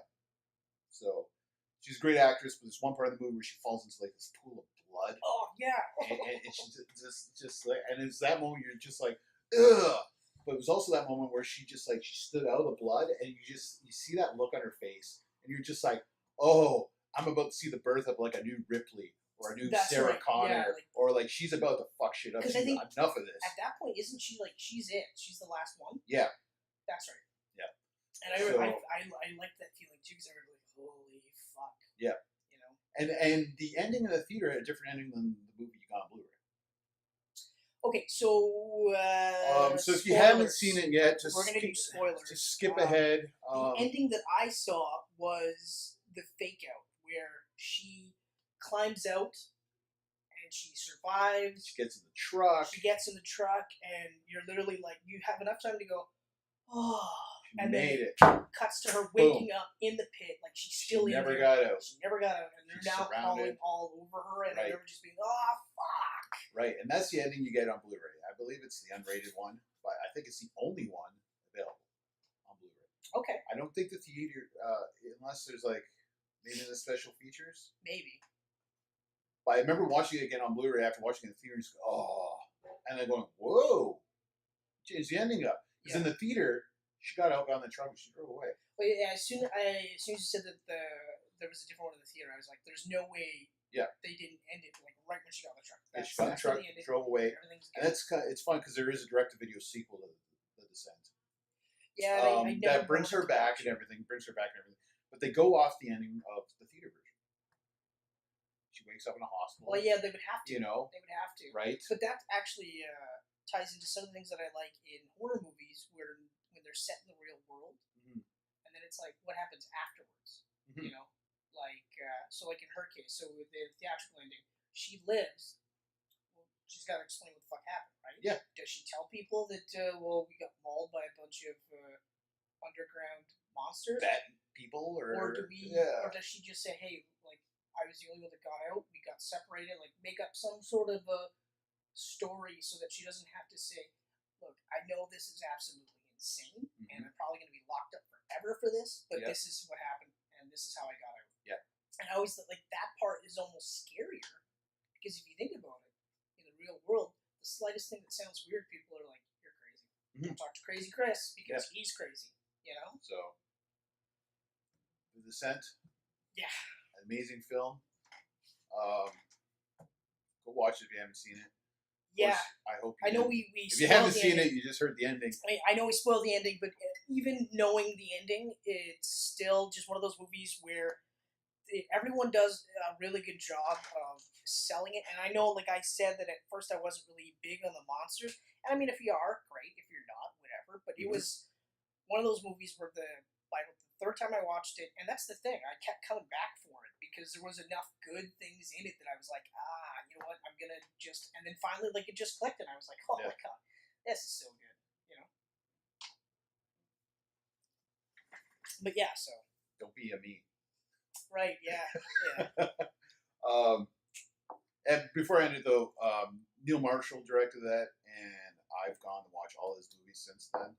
So, she's a great actress, but there's one part of the movie where she falls into, like, this pool of blood. Oh, yeah. and she just like, and it's that moment you're just like, ugh. But it was also that moment where she just, like, she stood out of the blood, and you see that look on her face, and you're just like, oh, I'm about to see the birth of, like, a new Ripley or a new Sarah Connor, or, like, she's about to fuck shit up. I think enough of this. At that point, isn't she, like, she's it? She's the last one? Yeah. That's right. Yeah. And I liked that feeling, too, because I was like, holy fuck. Yeah. You know? And the ending of the theater had a different ending than the movie you got on Blu-ray. Okay, so so if you haven't seen it yet, we're gonna do spoilers. Just skip ahead. The ending that I saw was the fake out, where she climbs out and she survives. She gets in the truck. And you're literally like, you have enough time to go, oh, and made it. Cuts to her waking up in the pit, like she's still in there. Never got out. She never got out, and they're now calling all over her, and I remember just being, oh fuck. Right, and that's the ending you get on Blu-ray. I believe it's the unrated one, but I think it's the only one available on Blu-ray. Okay. I don't think the theater, unless there's like maybe the special features. Maybe. But I remember watching it again on Blu-ray after watching it in the theater, and just go, oh, and then going, whoa, change the ending up. Because in the theater, she got out on the truck and she drove away. But yeah, as soon as you said that there was a different one in the theater, I was like, there's no way Yeah. They didn't end it like right when she got in the truck. She got in the truck, drove away, and it's fun because there is a direct-to-video sequel to The Descent. Yeah, that brings her back and everything. But they go off the ending of the theater version. She wakes up in a hospital. Well, yeah, they would have to. You know, they would have to. Right. But that actually ties into some of the things that I like in horror movies, where when they're set in the real world, and then it's like, what happens afterwards? You know, like so, like in her case, so with the theatrical ending, she lives. Well, she's got to explain what the fuck happened, right? Yeah. Does she tell people that we got mauled by a bunch of underground monsters? Bad people, or do we? Yeah. Or does she just say, hey, like, I was the only one that got out. We got separated. Like, make up some sort of a story so that she doesn't have to say, "Look, I know this is absolutely insane, and I'm probably going to be locked up forever for this. But this is what happened, and this is how I got out." Yeah. And I always like that part is almost scarier because if you think about it, in the real world, the slightest thing that sounds weird, people are like, "You're crazy." Don't talk to Crazy Chris because he's crazy. You know. So, The Descent. Yeah. Amazing film. Go watch it if you haven't seen it. Yeah. I hope. I know we. If you haven't seen it, you just heard the ending. I know we spoiled the ending, but even knowing the ending, it's still just one of those movies where everyone does a really good job of selling it. And I know, like I said, that at first I wasn't really big on the monsters. And I mean, if you are, great. If you're not, whatever. But it was one of those movies where by the third time I watched it, and that's the thing, I kept coming back for it because there was enough good things in it that I was like, you know what, I'm gonna just, and then finally, like, it just clicked, and I was like, oh my god, this is so good, you know. But yeah, so don't be a me. Right? Yeah. And before I end it though, Neil Marshall directed that, and I've gone to watch all his movies since then.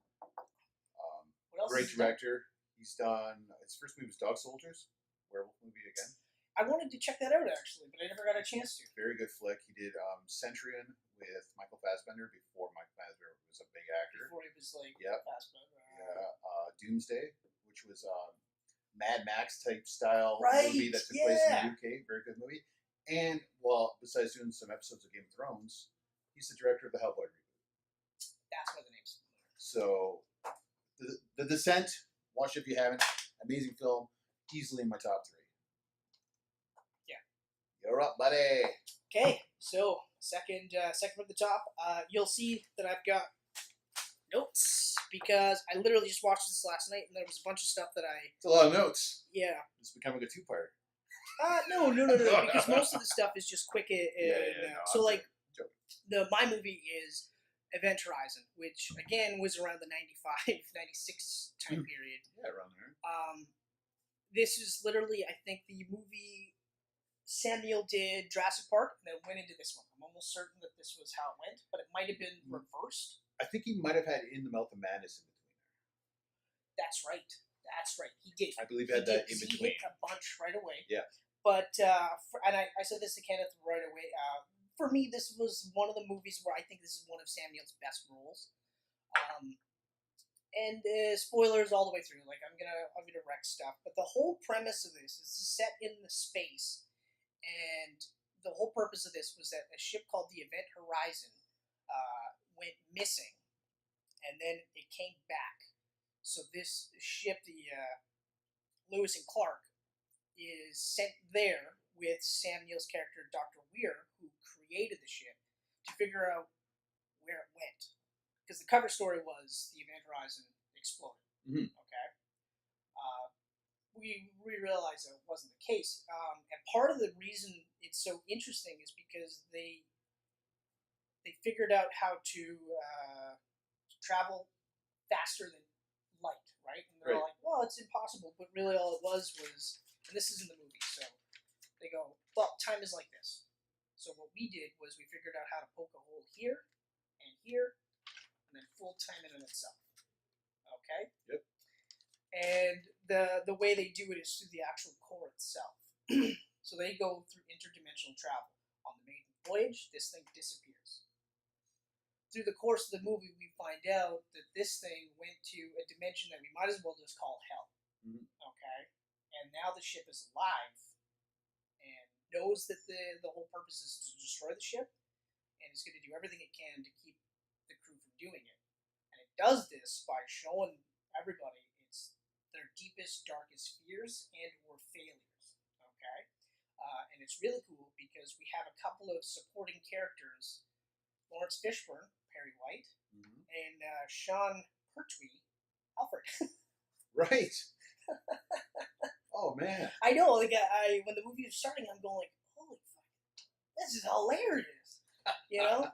Great director. He's done. His first movie was Dog Soldiers, werewolf movie again. I wanted to check that out actually, but I never got a chance to. Very good flick. He did Centurion with Michael Fassbender before Michael Fassbender was a big actor. Before he was like Fassbender. Yeah. Doomsday, which was Mad Max type style movie that took place in the UK. Very good movie. And besides doing some episodes of Game of Thrones, he's the director of the Hellboy reboot. That's why the name's familiar. So, The Descent. Watch it if you haven't. Amazing film. Easily in my top 3. Yeah. You're up, buddy. Okay, so second from the top. You'll see that I've got notes because I literally just watched this last night, and there was a bunch of stuff that It's a lot of notes. Yeah. It's becoming a 2-parter. No, because most of the stuff is just quick. So, like, my movie is Event Horizon, which, again, was around the 95, 96 time period. Yeah, around there. This is literally, I think, the movie Samuel did Jurassic Park, and then went into this one. I'm almost certain that this was how it went, but it might have been reversed. I think he might have had In the Mouth of Madness in between there. That's right. He did. I believe he had that in between. He hit a bunch right away. Yeah. But, and I said this to Kenneth right away, for me, this was one of the movies where I think this is one of Samuel's best roles. And spoilers all the way through. Like, I'm gonna wreck stuff. But the whole premise of this is set in the space, and the whole purpose of this was that a ship called the Event Horizon went missing, and then it came back. So this ship, the Lewis and Clark, is sent there with Samuel's character, Dr. Weir, who created the ship, to figure out where it went. Because the cover story was the Event Horizon exploded. Okay? We realized that it wasn't the case. And part of the reason it's so interesting is because they figured out how to travel faster than light, right? And they're like, well, it's impossible. But really all it was, and this is in the movie, so they go, well, time is like this. So what we did was we figured out how to poke a hole here, and then full time in itself. Okay? Yep. And the way they do it is through the actual core itself. So they go through interdimensional travel. On the maiden voyage, this thing disappears. Through the course of the movie, we find out that this thing went to a dimension that we might as well just call hell. Okay? And now the ship is alive, and knows that the whole purpose is to destroy the ship, and is going to do everything it can to keep the crew from doing it. And it does this by showing everybody it's their deepest, darkest fears and or failures. Okay, and it's really cool because we have a couple of supporting characters: Lawrence Fishburne, Perry White, and Sean Pertwee, Alfred. Right. Oh man. I know. Like I when the movie was starting, I'm going like, holy fuck, this is hilarious. You know.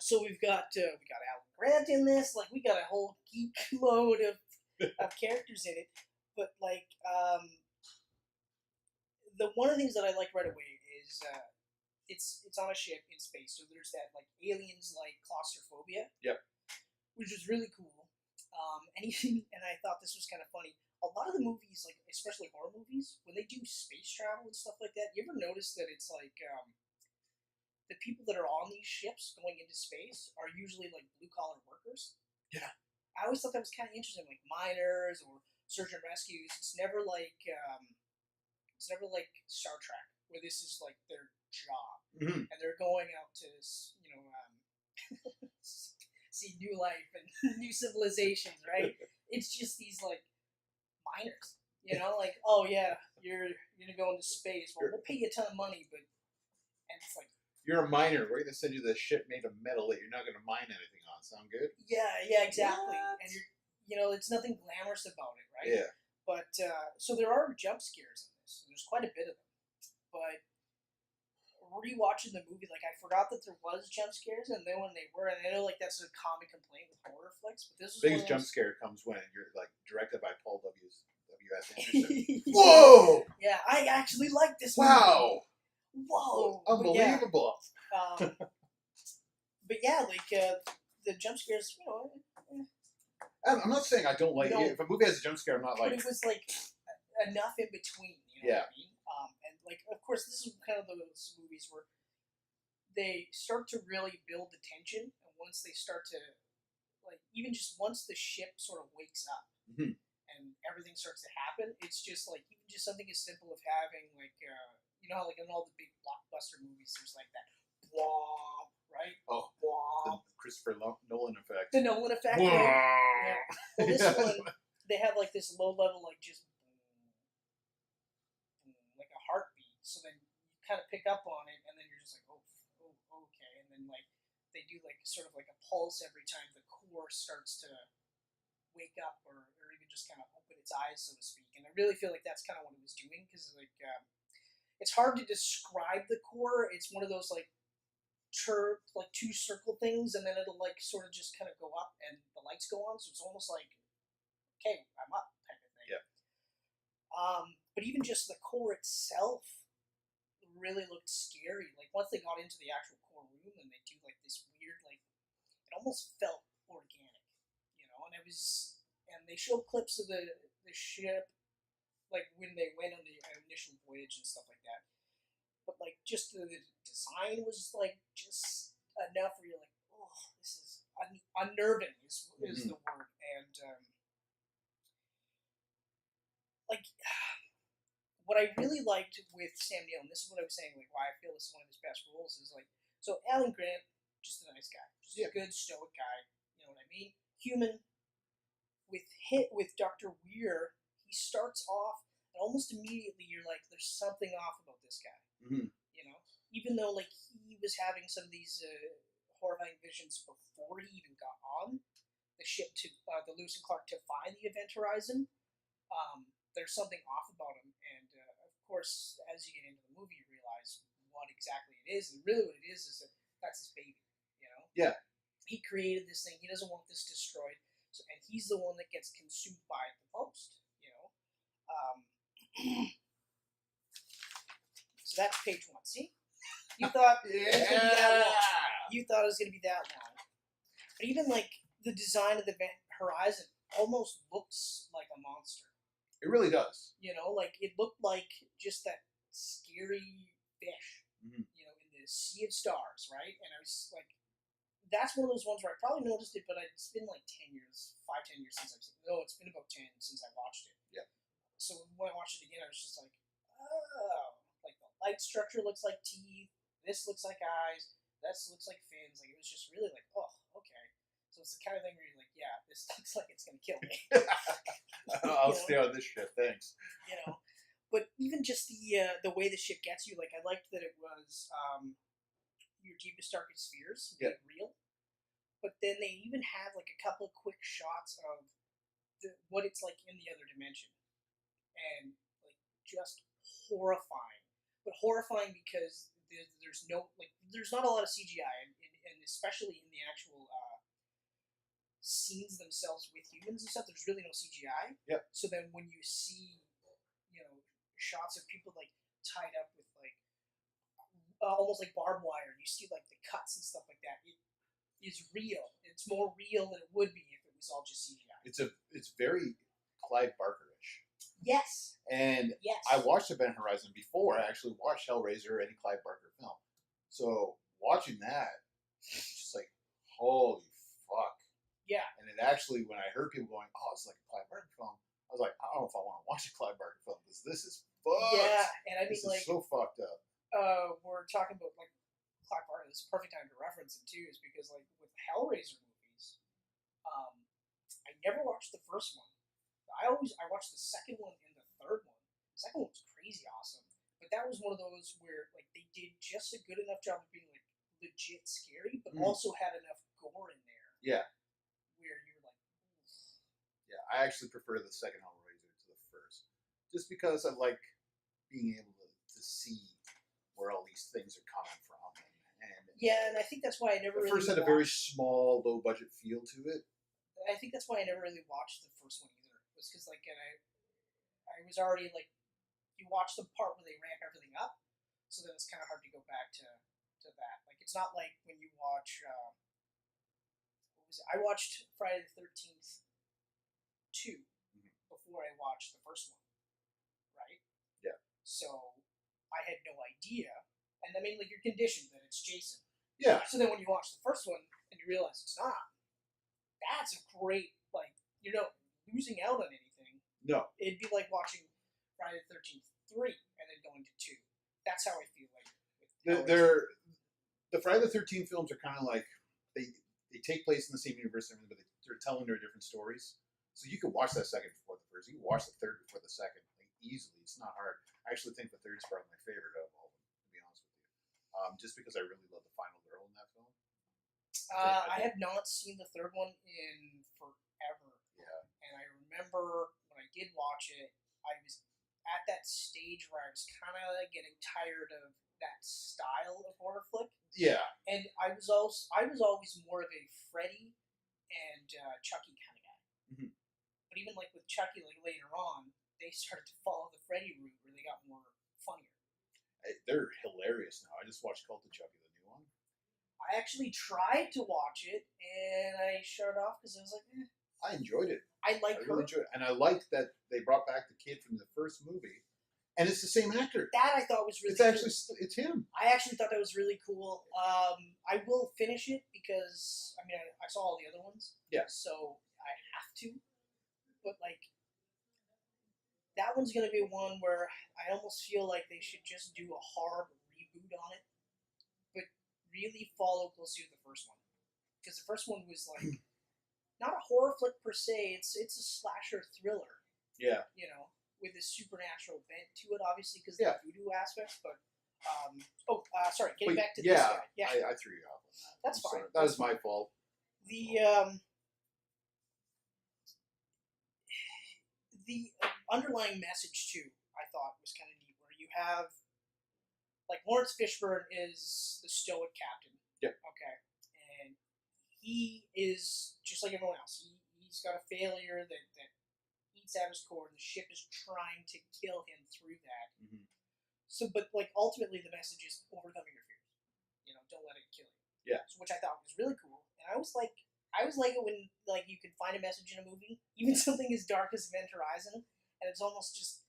So we got Alan Grant in this. Like we got a whole geek mode of characters in it. But like the one of the things that I like right away is it's on a ship in space. So there's that like aliens like claustrophobia. Yep. Which is really cool. And I thought this was kind of funny. A lot of the movies, like especially horror movies, when they do space travel and stuff like that, you ever notice that it's like the people that are on these ships going into space are usually like blue collar workers? Yeah. I always thought that was kind of interesting, like miners or search and rescues. It's never like Star Trek, where this is like their job, and they're going out to see new life and new civilizations, right? It's just these like miners, like, oh yeah, you're gonna go into space. Well, we'll pay you a ton of money, and it's like, you're a miner. We're gonna send you this ship made of metal that you're not gonna mine anything on. Sound good? Yeah, exactly. What? And it's nothing glamorous about it, right? Yeah. But so there are jump scares in this. There's quite a bit of them, but rewatching the movie, like I forgot that there was jump scares, and then when they were, and I know like that's a common complaint with horror flicks, but this was biggest jump scare comes when you're like directed by Paul W.S. Anderson. Whoa! Yeah, I actually like this movie. Wow! Whoa! Unbelievable! But yeah, like the jump scares, I'm not saying I don't like it. If a movie has a jump scare, I'm not like. But it was like enough in between. Yeah. What I mean? And like, of course, this is kind of those movies where they start to really build the tension, and once they start to, like, even just once the ship sort of wakes up and everything starts to happen, it's just like even just something as simple as having like, how like in all the big blockbuster movies, there's like that womp, right? Oh, womp. The Christopher Nolan effect. The Nolan effect. Right? Yeah. Well, this one, they have like this low level, like just. Like a heartbeat, so then you kind of pick up on it, and then you're just like, oh, okay, and then like they do like sort of like a pulse every time the core starts to wake up, or even just kind of open its eyes, so to speak. And I really feel like that's kind of what it was doing, because like it's hard to describe the core. It's one of those like two circle things, and then it'll like sort of just kind of go up, and the lights go on, so it's almost like, okay, I'm up type of thing. Yeah. But even just the core itself really looked scary. Like once they got into the actual core room, and they do like this weird, like it almost felt organic, and they showed clips of the ship, like when they went on the initial voyage and stuff like that. But like just the design was like just enough where you're like, oh, this is unnerving is the word, and like. What I really liked with Sam Neill, and this is what I was saying, like why I feel this is one of his best roles, is like, so Alan Grant, just a nice guy, just a good stoic guy, you know what I mean? Human. With Dr. Weir, he starts off, and almost immediately you're like, there's something off about this guy, even though like he was having some of these horrifying visions before he even got on the ship to the Lewis and Clark to find the Event Horizon. There's something off about him, and of course, as you get into the movie, you realize what exactly it is, and really what it is that that's his baby, Yeah. He created this thing. He doesn't want this destroyed, and he's the one that gets consumed by it the most, So that's page 1. See? You thought it was going to be that long. You thought it was going to be that long. But even, like, the design of the Event Horizon almost looks like a monster. It really does. Like it looked like just that scary fish, in the sea of stars, right? And I was like, that's one of those ones where I probably noticed it, but it's been like 10 years since I've seen it. No, it's been about 10 since I watched it. Yeah. So when I watched it again, I was just like, oh, like the height structure looks like teeth. This looks like eyes. This looks like fins. Like, it was just really like, oh, okay. So it's the kind of thing where you're like, yeah, this looks like it's gonna kill me. I'll stay on this shit, thanks. You know, but even just the way the shit gets you, like, I liked that it was your deepest, darkest fears made real. But then they even have like a couple of quick shots of what it's like in the other dimension, and like just horrifying. But horrifying because there's not a lot of CGI, and especially in the actual scenes themselves with humans and stuff, there's really no CGI. Yep. So then when you see, shots of people like tied up with like almost like barbed wire, you see like the cuts and stuff like that. It is real. It's more real than it would be if it was all just CGI. It's very Clive Barker-ish. Yes. And yes. I watched Event Horizon before I actually watched Hellraiser or any Clive Barker film. So watching that, it's just like, holy fuck. Yeah. And it actually, when I heard people going, oh, it's like a Clive Barker film, I was like, I don't know if I want to watch a Clive Barker film because this is fucked. Yeah, and I mean, this like, is so fucked up. We're talking about like Clive Barker. This is a perfect time to reference him too, is because like with Hellraiser movies, I never watched the first one. I watched the second one and the third one. The second one was crazy awesome, but that was one of those where like they did just a good enough job of being like legit scary, but also had enough gore in there. Yeah. Where you're like, oof. Yeah, I actually prefer the second Hellraiser to the first, just because I like being able to see where all these things are coming from. And I think that's why I never the really first had a very small, low budget feel to it. I think that's why I never really watched the first one either. It was because like, and I was already like, you watch the part where they ramp everything up, so then it's kind of hard to go back to that. Like, it's not like when you watch, what was it? I watched Friday the 13th 2 before I watched the first one, right? Yeah. So I had no idea, and I mean, like, you're conditioned that it's Jason. Yeah. So then when you watch the first one and you realize it's not, that's a great, like, you're not losing out on anything. No. It'd be like watching Friday the 13th 3 and then going to 2. That's how I feel like. The Friday the 13th films are kind of like, they take place in the same universe, but they're telling their different stories. So you can watch that second before the first. You can watch the third before the second. Like, easily. It's not hard. I actually think the third is probably my favorite of all of them, to be honest with you. Just because I really love the final girl in that film. I have not seen the third one in forever. Yeah. And I remember when I did watch it, I was at that stage where I was kind of getting tired of that style of horror flick. Yeah. And I was always more of a Freddy and Chucky kind of guy. Mm-hmm. But even like with Chucky, like later on, they started to follow the Freddy route where they got more funnier. They're hilarious now. I just watched Cult of Chucky, the new one. I actually tried to watch it, and I shut it off because I was like, I enjoyed it. I really enjoyed it. And I liked that they brought back the kid from the first movie. And it's the same actor. That I thought was really cool. It's him. I actually thought that was really cool. I will finish it because, I mean, I saw all the other ones. Yeah. So I have to. But, like, that one's going to be one where I almost feel like they should just do a hard reboot on it. But really follow closely to the first one. Because the first one was, like, not a horror flick per se. It's a slasher thriller. Yeah. You know, with a supernatural bent to it, obviously, because of the voodoo aspects. But, sorry, getting back to this guy. Yeah, I threw you off on that. That's fine. That was my fault. The underlying message, too, I thought was kind of neat, where you have, like, Lawrence Fishburne is the stoic captain. Yep. Okay. And he is just like everyone else. He's got a failure that eats at his core, and the ship is trying to kill him through that. Mm-hmm. So, but, like, ultimately the message is overcoming your fears. You know, don't let it kill you. Yeah. So, which I thought was really cool. And I was like it when, like, you can find a message in a movie, even something as dark as Event Horizon, and it's almost just,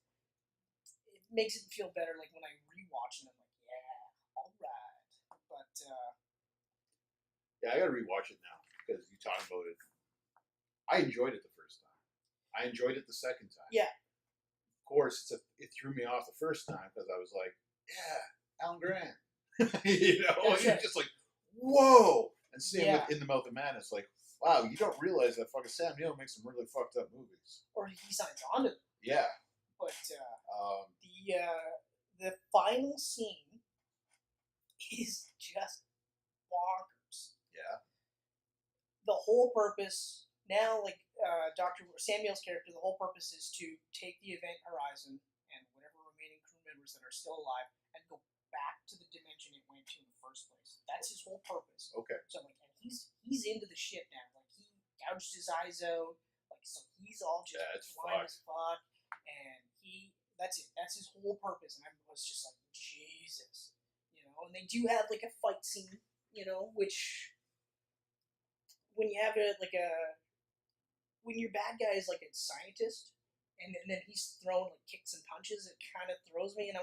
it makes it feel better, like, when I rewatch it, I'm like, yeah, alright. But, yeah, I gotta rewatch it now, because you talked about it. I enjoyed it the first time. I enjoyed it the second time. Yeah. Of course, it threw me off the first time, because I was like, yeah, Alan Grant. You know, That's and you're right. just like, whoa. And same Yeah. with In the Mouth of Madness. Like, wow, you don't realize that fucking Sam Neill makes some really fucked up movies. Or he signs on to them. Yeah. But the final scene is just bonkers. Yeah. The whole purpose now, like Dr. Samuel's character, the whole purpose is to take the event Horizon and whatever remaining crew members that are still alive and go back to the dimension it went to in the first place. That's his whole purpose. Okay. So like, and he's into the shit now. Like he gouged his eyes out. Like so, he's all just blind as fuck, and that's it. That's his whole purpose. And I was just like, Jesus, you know. And they do have like a fight scene, you know, which when you have when your bad guy is like a scientist, and then he's throwing like kicks and punches, it kind of throws me, and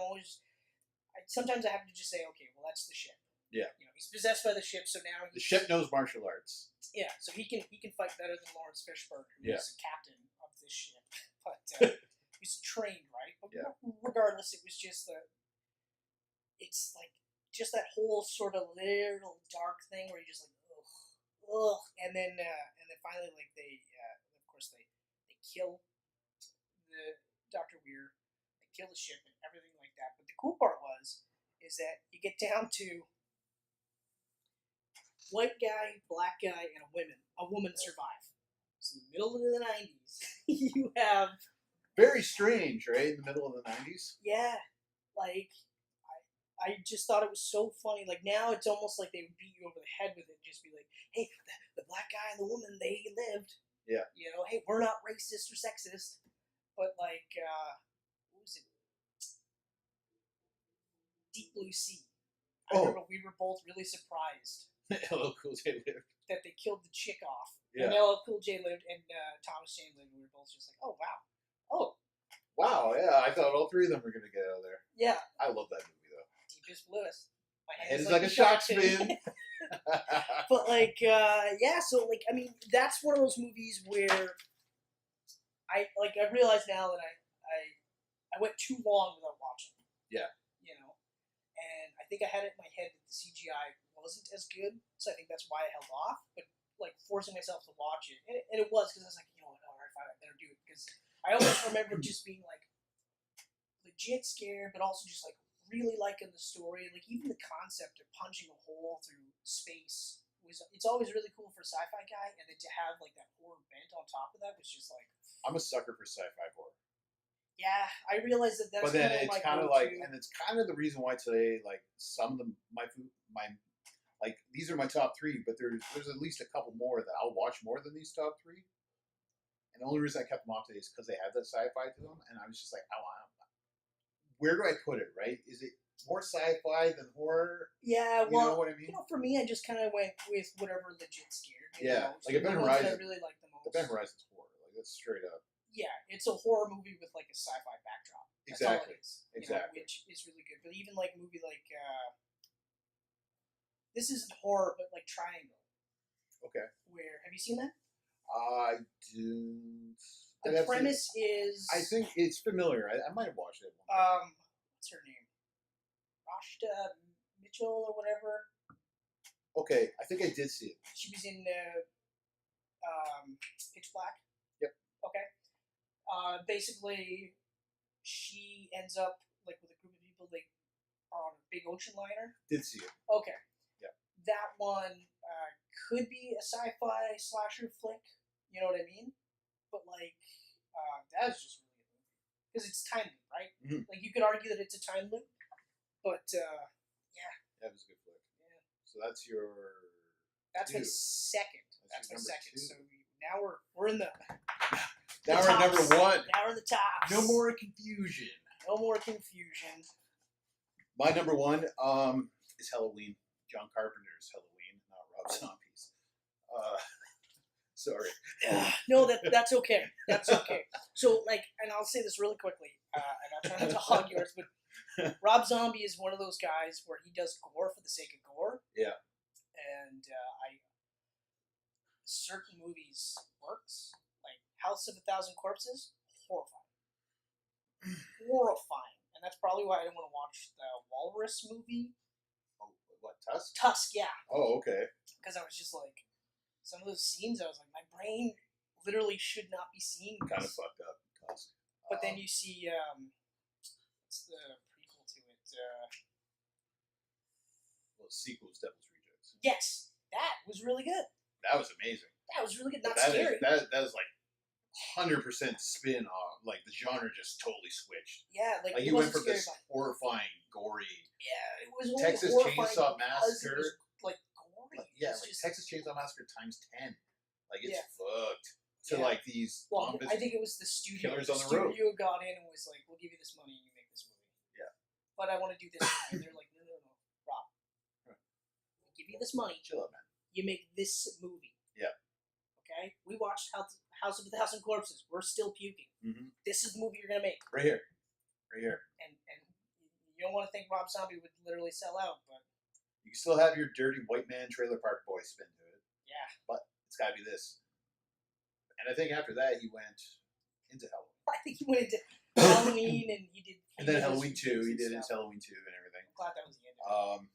sometimes I have to just say, okay, well that's the ship. Yeah. You know, he's possessed by the ship, so now the ship knows martial arts. Yeah, so he can fight better than Lawrence Fishburne, who is the captain of this ship. But he's trained, right? But regardless, it was just it's like just that whole sort of little dark thing where you're just like, ugh, and then finally, like they kill the Dr. Weir, they kill the ship and everything like that. But the cool part is that you get down to white guy, black guy, and a woman survive. So in the middle of the 90s, you have very strange, right? In the middle of the 90s. Yeah, like I just thought it was so funny. Like now, it's almost like they would beat you over the head with it, and just be like, "Hey, the black guy and the woman, they lived." Yeah. You know, hey, we're not racist or sexist, but like, what was it? Deep Blue Sea. I remember we were both really surprised. LL Cool J lived. That they killed the chick off. Yeah. And LL Cool J lived, and Thomas Jane lived, and we were both just like, oh, wow. Oh. Wow, yeah, I thought all three of them were going to get out of there. Yeah. I love that movie, though. Deepest, bluest. My head is like a shark fin. But, like, so, like, I mean, that's one of those movies where I realize now that I went too long without watching it. Yeah. You know? And I think I had it in my head that the CGI wasn't as good, so I think that's why I held off, but, like, forcing myself to watch it. And it was, because I was like, you know what, alright, fine, I better do it, because I always remember just being, like, legit scared, but also just, like, really liking the story. Like, even the concept of punching a hole through space it's always really cool for a sci-fi guy, and then to have, like, that horror bent on top of that was just, like... I'm a sucker for sci-fi horror. Yeah, I realize that's but then it's kind of like, and it's kind of the reason why today, like, some of my like, these are my top three, but there's at least a couple more that I'll watch more than these top three. And the only reason I kept them off today is because they have that sci-fi to them, and I was just like, where do I put it, right? Is it more sci-fi than horror? Yeah, well, you know what I mean? You know, for me, I just kind of went with whatever legit scared me. Yeah, so like Event Horizon. I really like the most. Event Horizon's horror, like that's straight up. Yeah, it's a horror movie with like a sci-fi backdrop. That's exactly. All it is, exactly. Which is really good. But even like a movie like this isn't horror, but like Triangle. Okay. Where have you seen that? I do. The premise is. I think it's familiar. I might have watched it. What's her name? Rashta Mitchell or whatever. Okay, I think I did see it. She was in Pitch Black. Yep. Okay. Basically, she ends up like with a group of people. They are on a big ocean liner. Did see it. Okay. Yeah. That one could be a sci-fi slasher flick. You know what I mean? But like, that is just really good because it's time loop, right? Mm-hmm. Like you could argue that it's a time loop, but yeah. That was a good flick. Yeah. So that's your. That's my second. That's my second. Two. So now we're in the. Now we're number one. Now we're in the top. No more confusion. No more confusion. My number one is Halloween. John Carpenter's Halloween, not Rob Zombie's. Sorry. No, that's okay. That's okay. So, like, and I'll say this really quickly, and I'll try not to hog yours, but Rob Zombie is one of those guys where he does gore for the sake of gore. Yeah. And certain movies works. Like House of a Thousand Corpses, horrifying. Horrifying. And that's probably why I didn't want to watch watch the Walrus movie. Oh, what, Tusk? Tusk, yeah. Oh, okay. Because I was just like, some of those scenes, I was like, my brain literally should not be seeing this. Kind of fucked up, Tusk. But then you see, what's the prequel to it? Well, sequels, Devil's Rejects. Yes, that was really good. That was amazing. That was really good. Not that scary. That is like 100% spin off. Like the genre just totally switched. Yeah, like you went from this horrifying, gory. Yeah, it was Texas Chainsaw Massacre. Like gory. Yeah, like just, Texas Chainsaw Massacre times 10. Like it's fucked. To like these. Well, I think it was the studio. Killers on the road. Studio got in and was like, "We'll give you this money, and you make this movie." Yeah. But I want to do this movie. And they're like, "No, Rob. We'll give you this money. Chill out, man. You make this movie." Yeah. Okay. We watched House of a Thousand Corpses. We're still puking. Mm-hmm. This is the movie you're gonna make. Right here. Right here. And you don't want to think Rob Zombie would literally sell out, but you can still have your dirty white man trailer park boy spin to it. Yeah. But it's got to be this. And I think after that he went into Halloween. I think he went into Halloween and he did. And then Halloween 2. He did his Halloween 2 and everything. I'm glad that was the end of it.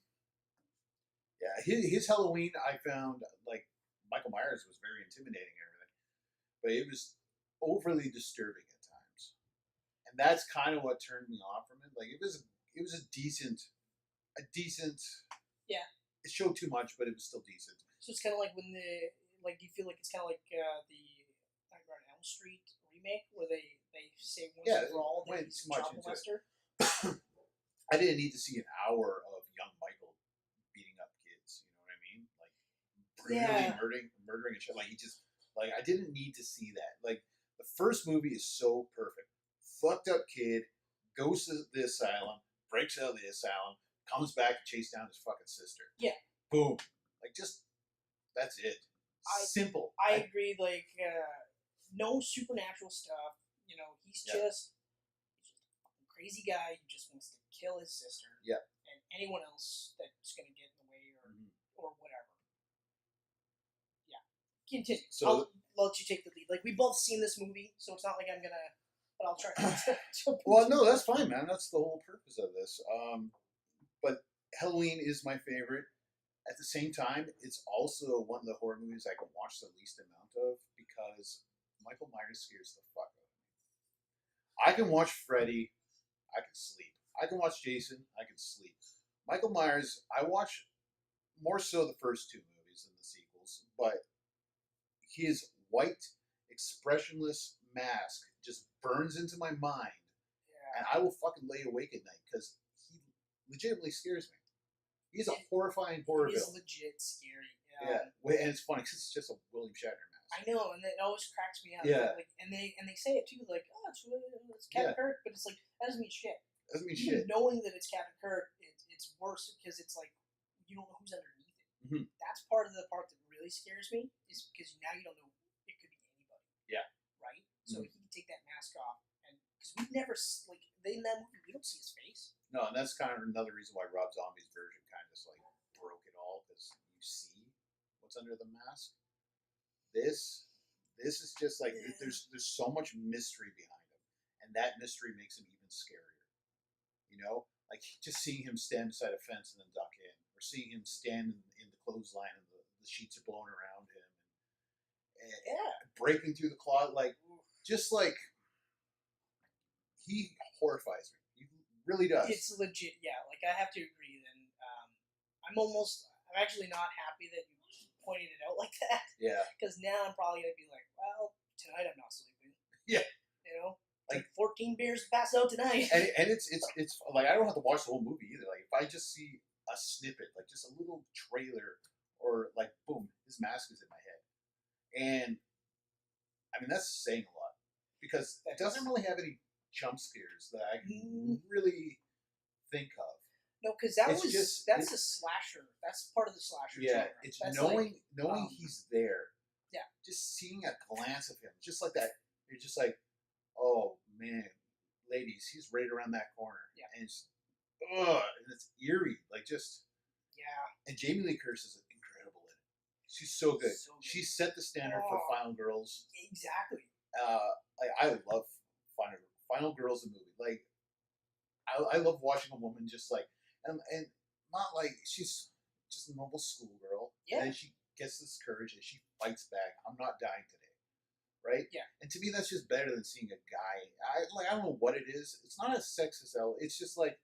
Yeah, his Halloween I found like Michael Myers was very intimidating and everything, but it was overly disturbing at times, and that's kind of what turned me off from it. Like it was a decent. Yeah. It showed too much, but it was still decent. So it's kind of like when do you feel like it's kind of like the Nightmare on Elm Street remake where they say once and for all that he's a child molester? I didn't need to see an hour of young Michael beating up kids. You know what I mean? Like brutally murdering and shit. Like I didn't need to see that. Like the first movie is so perfect. Fucked up kid goes to the asylum, breaks out of the asylum, comes back to chase down his fucking sister. Yeah. Boom. Like just that's it. Simple. I agree. Like no supernatural stuff. You know, he's just a crazy guy who just wants to kill his sister. Yeah. And anyone else that's going to get in the way or whatever. Yeah. Continue. So I'll let you take the lead. Like we both seen this movie, so it's not like I'm gonna. But I'll try. Well, no, that's fine, man. That's the whole purpose of this. But Halloween is my favorite. At the same time, it's also one of the horror movies I can watch the least amount of because Michael Myers scares the fuck out of me. I can watch Freddy, I can sleep. I can watch Jason, I can sleep. Michael Myers, I watch more so the first two movies than the sequels, but his white, expressionless mask just burns into my mind, and I will fucking lay awake at night because he legitimately scares me. He's a horrifying horror villain. He's legit scary. Yeah, and it's funny because it's just a William Shatner mask. I know, and it always cracks me up. Yeah. Like, and they say it too, like, oh, it's Captain Kirk, but it's like that doesn't mean shit. Doesn't mean Even shit. knowing that it's Captain Kirk, it's worse because it's like you don't know who's underneath it. Mm-hmm. That's part of the part that really scares me is because now you don't know it could be anybody. Yeah. Right. So he can take that mask off, and because we've never in that movie we don't see his face. No, and that's kind of another reason why Rob Zombie's version kind of just like broke it all because you see what's under the mask. This is just like there's so much mystery behind him, and that mystery makes him even scarier. You know, like just seeing him stand beside a fence and then duck in, or seeing him stand in the clothesline and the sheets are blowing around him, and breaking through the closet, like just like he horrifies me. He really does. It's legit, yeah. Like I have to agree. Then I'm actually not happy that you pointed it out like that. Yeah. Because now I'm probably gonna be like, well, tonight I'm not sleeping. Yeah. You know, like 14 beers to pass out tonight. And it's like I don't have to watch the whole movie either. Like if I just see a snippet, like just a little trailer, or like boom, his mask is in my head, and I mean that's saying a lot because it doesn't really have any jump scares that I can really think of. No, because that's a slasher. That's part of the slasher. Yeah, genre. it's that's knowing he's there. Yeah, just seeing a glance of him, just like that. You're just like, oh man, ladies, he's right around that corner. Yeah, and it's eerie, like just And Jamie Lee Curtis is incredible in it. She's so good. She set the standard for Final Girls. Exactly. I love Final Girls, the movie. Like, I love watching a woman just like, and not like she's just a normal schoolgirl. Yeah. And then she gets this courage and she fights back. I'm not dying today. Right? Yeah. And to me, that's just better than seeing a guy. I don't know what it is. It's not as sexist, though. It's just like,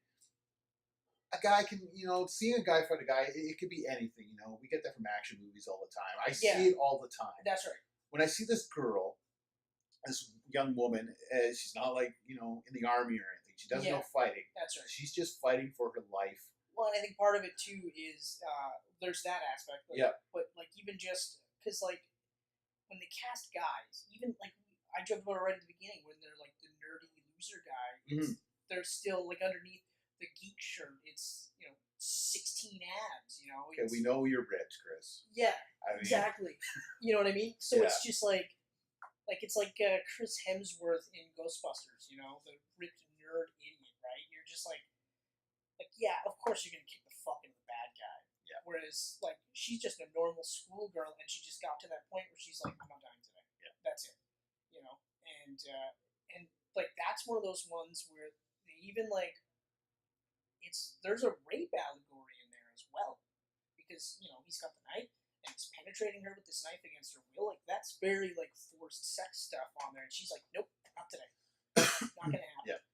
a guy can, seeing a guy fight a guy, it could be anything, We get that from action movies all the time. I see it all the time. That's right. When I see this girl, this young woman, she's not like, in the army or anything. She doesn't know fighting. That's right. She's just fighting for her life. Well, and I think part of it, too, is there's that aspect. But, like, even just, because, like, when they cast guys, even, like, I joked about it right at the beginning, when they're, like, the nerdy loser guy, they're still, like, underneath the geek shirt, it's 16 abs. Okay, we know you're rich, Chris. Yeah, exactly. You know what I mean? So it's just like it's like Chris Hemsworth in Ghostbusters. The ripped nerd idiot, right? You're just like yeah, of course you're gonna kick the fuck into the bad guy. Yeah. Whereas like she's just a normal schoolgirl, and she just got to that point where she's like, I'm not dying today. Yeah, that's it. And like that's one of those ones where they even like. There's a rape allegory in there as well, because he's got the knife and he's penetrating her with this knife against her will. Like that's very like forced sex stuff on there, and she's like, nope, not today, not gonna happen. Yeah.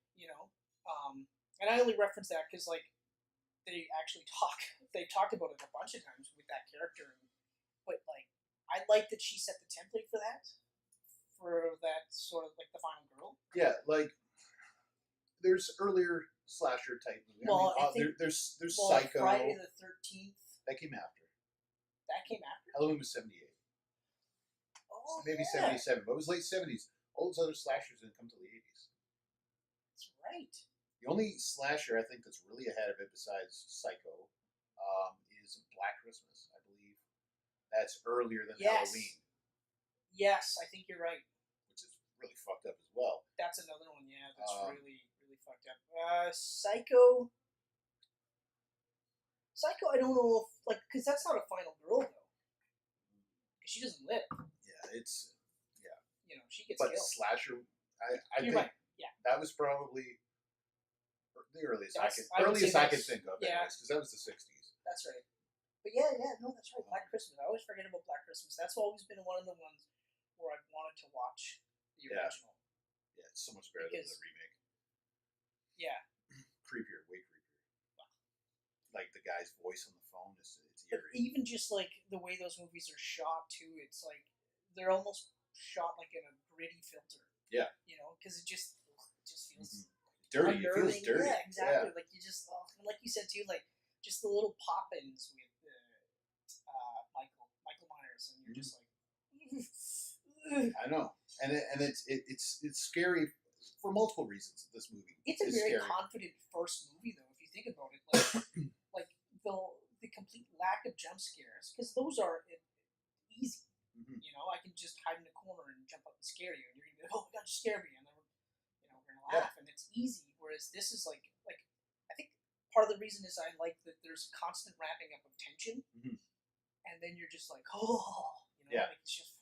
And I only reference that because like they talked about it a bunch of times with that character, but like I like that she set the template for that sort of like the final girl. Yeah, like there's earlier slasher type movie. Well, there's Psycho. Friday the 13th. That came after. Halloween was 78. Oh, maybe 77, but it was late 70s. All those other slashers didn't come till the 80s. That's right. The only slasher I think that's really ahead of it, besides Psycho, is Black Christmas. I believe that's earlier than Halloween. Yes, I think you're right. Which is really fucked up as well. That's another one. Yeah, that's really fucked up. Psycho, I don't know if, because that's not a final girl, though. Because she doesn't live. Yeah, she gets killed. But slasher, I think right. Yeah. That was probably the earliest I could think of, because that was the 60s. That's right. But no, that's right. Black Christmas. I always forget about Black Christmas. That's always been one of the ones where I've wanted to watch the original. Yeah, it's so much better than the remake. Yeah. Creepier, way creepier. Wow. Like the guy's voice on the phone, it's eerie. But even just like the way those movies are shot too, it's like they're almost shot like in a gritty filter. Yeah. Because it just feels dirty. It feels dirty. Yeah, exactly. Yeah. Like you just, and like you said too, like just the little pop-ins with Michael Myers, and you're just like. I know, and it's scary. For multiple reasons, this movie. It's a very confident first movie, though, if you think about it. Like, the complete lack of jump scares, because those are easy. I can just hide in a corner and jump up and scare you, and you're gonna be like, oh my god, you scared me, and then we're gonna laugh, and it's easy. Whereas this is like I think part of the reason is I like that there's constant ramping up of tension, and then you're just like, like it's just,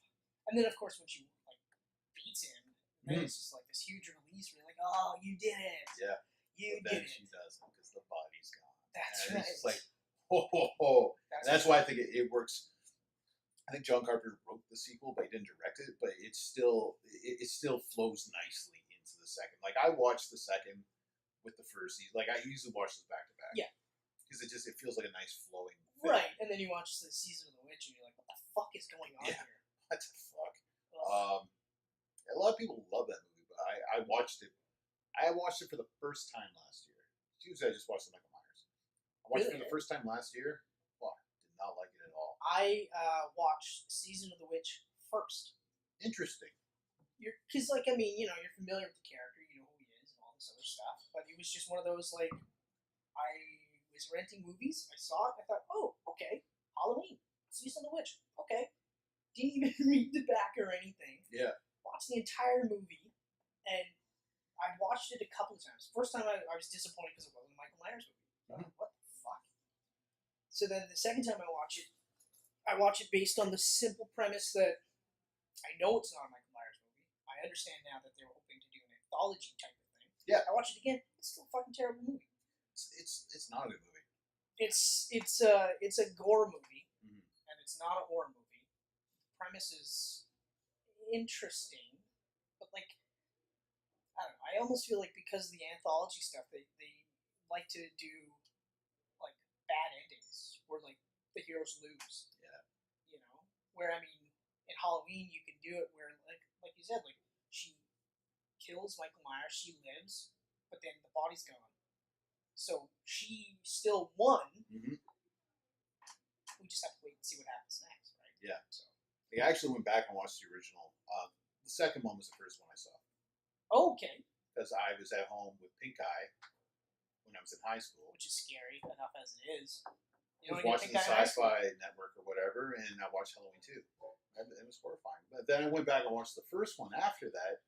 and then of course when she like beats him. And it's just like this huge release where you're like, oh, you did it. Yeah. You did it. She doesn't because the body's gone. That's right. It's like, ho. That's why I think it works. I think John Carpenter wrote the sequel, but he didn't direct it. But it still flows nicely into the second. Like, I watched the second with the first season. Like, I usually watch this back to back. Yeah. Because it feels like a nice flowing film. Right. And then you watch the season of The Witch and you're like, what the fuck is going on here? What the fuck? A lot of people love that movie, but I watched it. I watched it for the first time last year. Usually I just watched the Michael Myers. I watched it for the first time last year. Well, did not like it at all. I watched Season of the Witch first. Interesting. Because, like, I mean, you're familiar with the character, you know who he is and all this other stuff, but it was just one of those, like, I was renting movies, I saw it, I thought, oh, okay, Halloween, Season of the Witch, okay. Didn't even read the back or anything. Yeah. Watched the entire movie, and I watched it a couple of times. First time I was disappointed because it wasn't a Michael Myers movie. Like, what the fuck? So then the second time I watch it based on the simple premise that I know it's not a Michael Myers movie. I understand now that they were hoping to do an anthology type of thing. Yeah. I watch it again. It's still a fucking terrible movie. It's not a good movie. It's a gore movie, and it's not a horror movie. The premise is interesting, but like I don't know. I almost feel like because of the anthology stuff, they like to do like bad endings where like the heroes lose. Yeah. You know, where I mean, in Halloween you can do it where like you said, like she kills Michael Myers, she lives, but then the body's gone. So she still won. Mm-hmm. We just have to wait and see what happens next, right? Yeah. So I actually went back and watched the original. The second one was the first one I saw. Okay. Because I was at home with pink eye when I was in high school. Which is scary enough as it is. I was watching the Sci-Fi Network or whatever, and I watched Halloween 2. It was horrifying. But then I went back and watched the first one after that.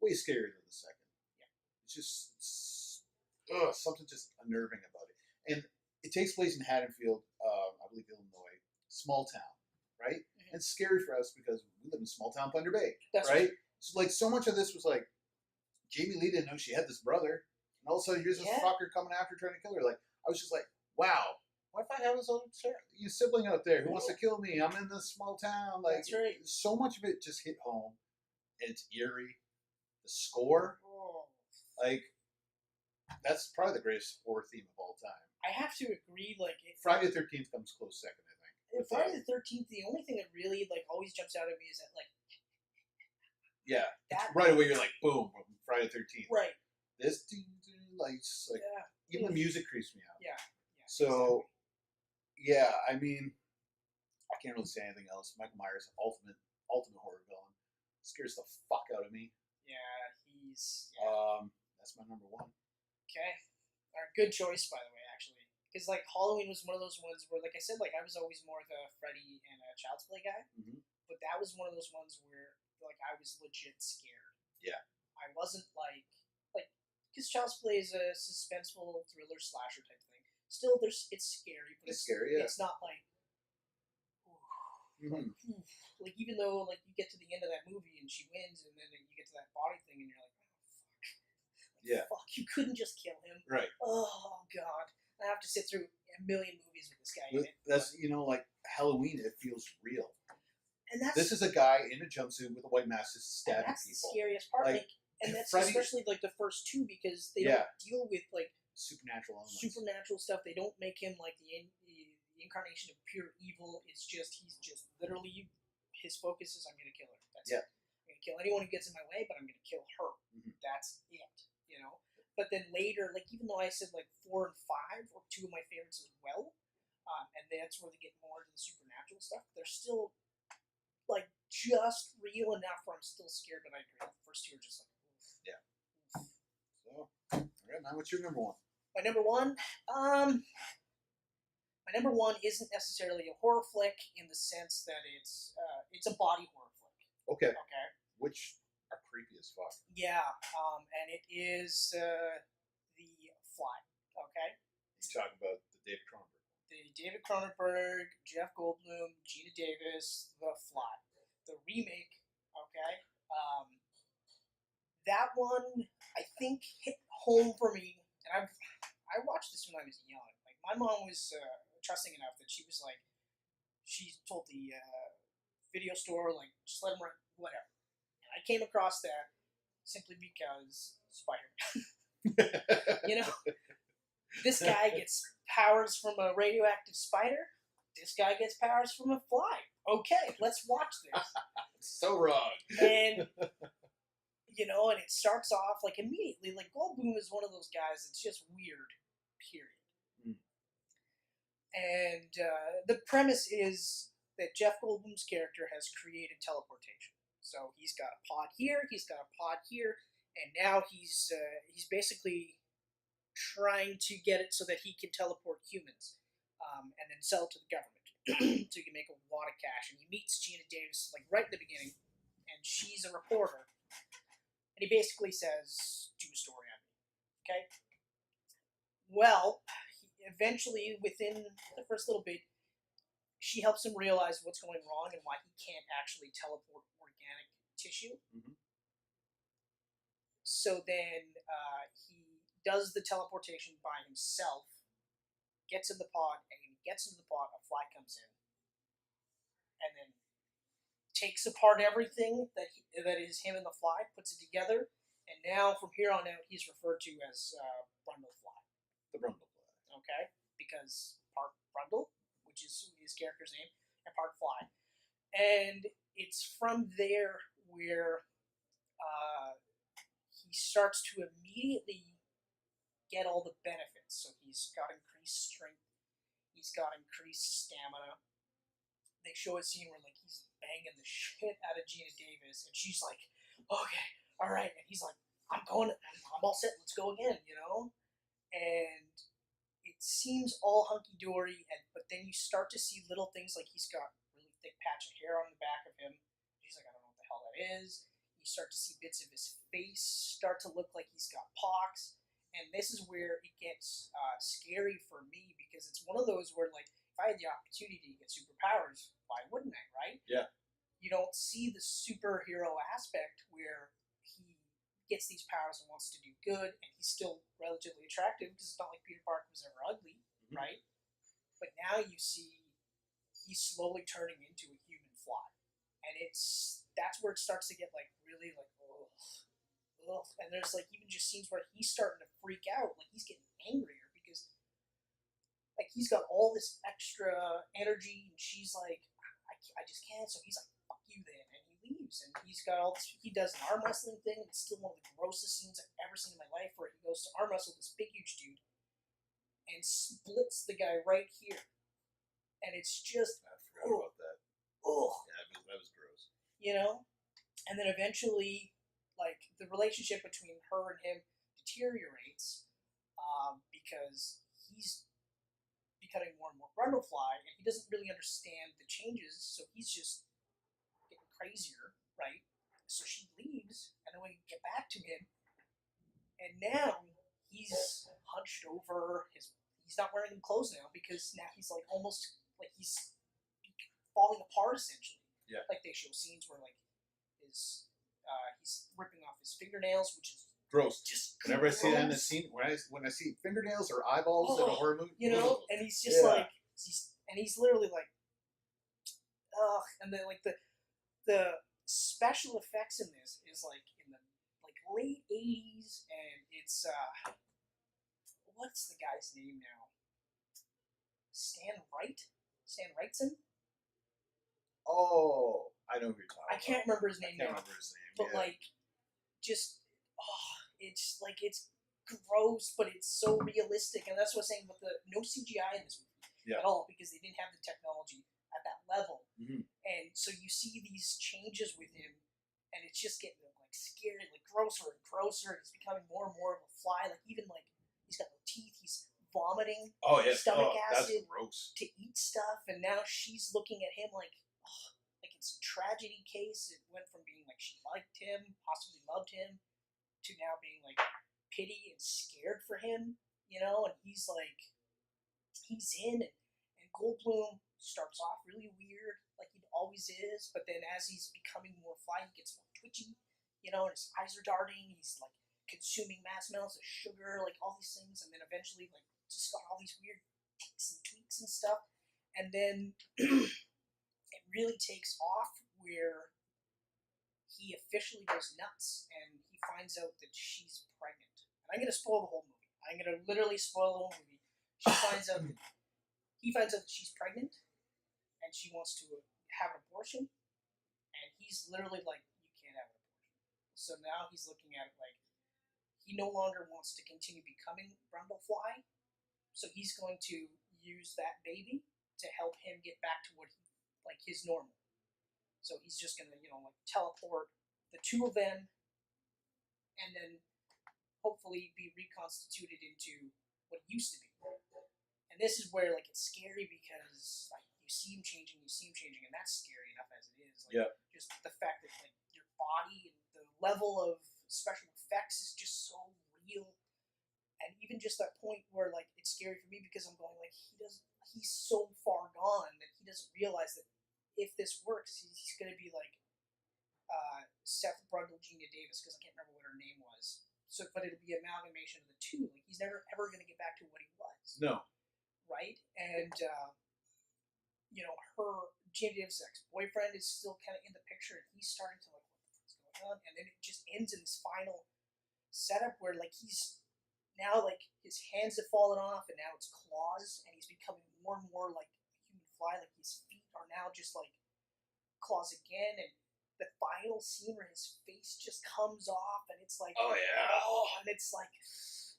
Way scarier than the second. Yeah. It's just something just unnerving about it. And it takes place in Haddonfield, I believe, Illinois. Small town, right? Mm-hmm. It's scary for us because we live in small town Thunder Bay, right? So like so much of this was like Jamie Lee didn't know she had this brother, and all of a sudden here's this fucker coming after trying to kill her. Like I was just like, wow, what if I have this other sibling out there who wants to kill me? I'm in this small town. Like so much of it just hit home, and it's eerie. The score, like that's probably the greatest horror theme of all time. I have to agree. Like Friday the 13th comes close second, I think. Friday the 13th, the only thing that really like always jumps out at me is that like right away you're like boom, Friday the 13th. Right. This like even the music creeps me out. Yeah. So I mean, I can't really say anything else. Michael Myers, ultimate horror villain, scares the fuck out of me. Yeah, he's. That's my number one. Okay, good choice by the way, actually. Because like Halloween was one of those ones where, like I said, like I was always more the Freddy and Child's Play guy, but that was one of those ones where like I was legit scared. Yeah. I wasn't like because Child's Play is a suspenseful thriller slasher type thing. Still, it's scary, but it's scary. Yeah. It's not like. Like even though like you get to the end of that movie and she wins and then you get to that body thing and you're like, oh fuck, fuck, you couldn't just kill him, right? Oh god, I have to sit through a million movies with this guy in it. That's like Halloween. It feels real. And this is a guy in a jumpsuit with a white mask just stabbing that's people. The scariest part, and that's Freddy, especially like the first two because they don't deal with like supernatural elements. Supernatural stuff. They don't make him like the incarnation of pure evil. It's just he's just literally his focus is I'm gonna kill her. That's it. I'm gonna kill anyone who gets in my way, but I'm gonna kill her. That's it. You know. But then later, like even though I said like 4 and 5 were two of my favorites as well, and that's where they get more into the supernatural stuff. They're still like just real enough where I'm still scared, but I agree. The first two are just like oof. Yeah. Oof. So all right, man, what's your number one? My number one. My number one isn't necessarily a horror flick in the sense that it's a body horror flick. Okay. Okay. Which are creepy as fuck. Yeah. And it is The Fly. Okay. You talking about the David Cronenberg? The David Cronenberg, Jeff Goldblum, Gina Davis, The Fly, the remake. Okay. That one I think hit home for me, and I watched this when I was young. Like my mom was. Trusting enough that she was like, she told the video store like just let him run whatever, and I came across that simply because Spider. You know, this guy gets powers from a radioactive spider. This guy gets powers from a fly. Okay, let's watch this. So wrong. And you know, and it starts off like immediately like Goldblum is one of those guys that's just weird. Period. And the premise is that Jeff Goldblum's character has created teleportation. So he's got a pod here, he's got a pod here, and now he's basically trying to get it so that he can teleport humans and then sell it to the government so he can make a lot of cash. And he meets Gina Davis like right in the beginning, and she's a reporter. And he basically says, do a story on me. Okay? Well, eventually, within the first little bit, she helps him realize what's going wrong and why he can't actually teleport organic tissue. So then he does the teleportation by himself, gets in the pod, and when he gets into the pod, a fly comes in, and then takes apart everything that is him and the fly, puts it together, and now from here on out, he's referred to as Brundlefly. The Brundlefly. Okay? Because part Brundle, which is his character's name, and part fly. And it's from there where he starts to immediately get all the benefits. So he's got increased strength, he's got increased stamina. They show a scene where like he's banging the shit out of Gina Davis, and she's like, "Okay, all right," and he's like, "I'm all set. Let's go again," you know. And it seems all hunky dory, but then you start to see little things like he's got really thick patch of hair on the back of him. He's like, "I don't know what the hell that is." You start to see bits of his face start to look like he's got pox, and this is where it gets scary for me because it's one of those where like, if I had the opportunity to get superpowers, why wouldn't I, right? Yeah. You don't see the superhero aspect where he gets these powers and wants to do good, and he's still relatively attractive because it's not like Peter Parker was ever ugly, right? But now you see he's slowly turning into a human fly, and that's where it starts to get like really like ugh. And there's like even just scenes where he's starting to freak out, like he's getting angrier because like he's got all this extra energy, and she's like, I just can't. So he's like, "Fuck you then," and he leaves. And he's got all this. He does an arm wrestling thing. It's still one of the grossest scenes I've ever seen in my life, where he goes to arm wrestle this big huge dude and splits the guy right here. And it's just I forgot about that. Oh, yeah, that was gross. You know, and then eventually, like the relationship between her and him deteriorates because he's becoming more and more Brundlefly, and he doesn't really understand the changes, so he's just getting crazier, right? So she leaves, and then we get back to him, and now he's hunched over he's not wearing clothes now, because now he's like almost like he's falling apart essentially. Yeah. Like they show scenes where like he's ripping off his fingernails, which is gross. Just whenever gross. I see that in a scene, when I see fingernails or eyeballs in a horror movie, you know, and he's just like he's literally like, ugh. And then like the special effects in this is like in the like late '80s, and it's what's the guy's name now? Stan Wrightson. Oh, I know who you're talking about. I can't remember his name now. But yeah. like, just it's like it's gross, but it's so realistic, and that's what I'm saying. With the no CGI in this movie at all, because they didn't have the technology at that level, and so you see these changes with him, and it's just getting like scary, like grosser and grosser. He's becoming more and more of a fly. Like even like he's got no teeth. He's vomiting stomach acid to eat stuff, and now she's looking at him like it's a tragedy case. It went from being like she liked him, possibly loved him, to now being like pity and scared for him, you know. And he's like, he's in, and Goldblum starts off really weird, like he always is, but then as he's becoming more fly, he gets more twitchy, you know, and his eyes are darting. He's like consuming mass amounts of sugar, like all these things, and then eventually like just got all these weird ticks and tweaks and stuff, and then it really takes off where he officially goes nuts, and he finds out that she's pregnant. And I'm going to spoil the whole movie. I'm going to literally spoil the whole movie. He finds out that she's pregnant, and she wants to have an abortion, and he's literally like, you can't have an abortion. So now he's looking at it like, he no longer wants to continue becoming Brundlefly, so he's going to use that baby to help him get back to what his normal. So he's just gonna, like teleport the two of them, and then hopefully be reconstituted into what it used to be. And this is where like it's scary because like you see him changing, and that's scary enough as it is. Like, just the fact that like your body and the level of special effects is just so real, and even just that point where like it's scary for me because I'm going like he's so far gone that he doesn't realize that if this works, he's going to be like Seth Brundle, Gina Davis, because I can't remember what her name was. So, but it'll be an amalgamation of the two. Like, he's never ever going to get back to what he was. No. Right? And, you know, her, Jane Davis' ex-boyfriend is still kind of in the picture, and he's starting to, like, what's going on? And then it just ends in this final setup where, like, he's now, like, his hands have fallen off, and now it's claws, and he's becoming more and more like a human fly. Like, his feet are now just, like, claws again, and the final scene where his face just comes off, and it's like, oh yeah, and it's like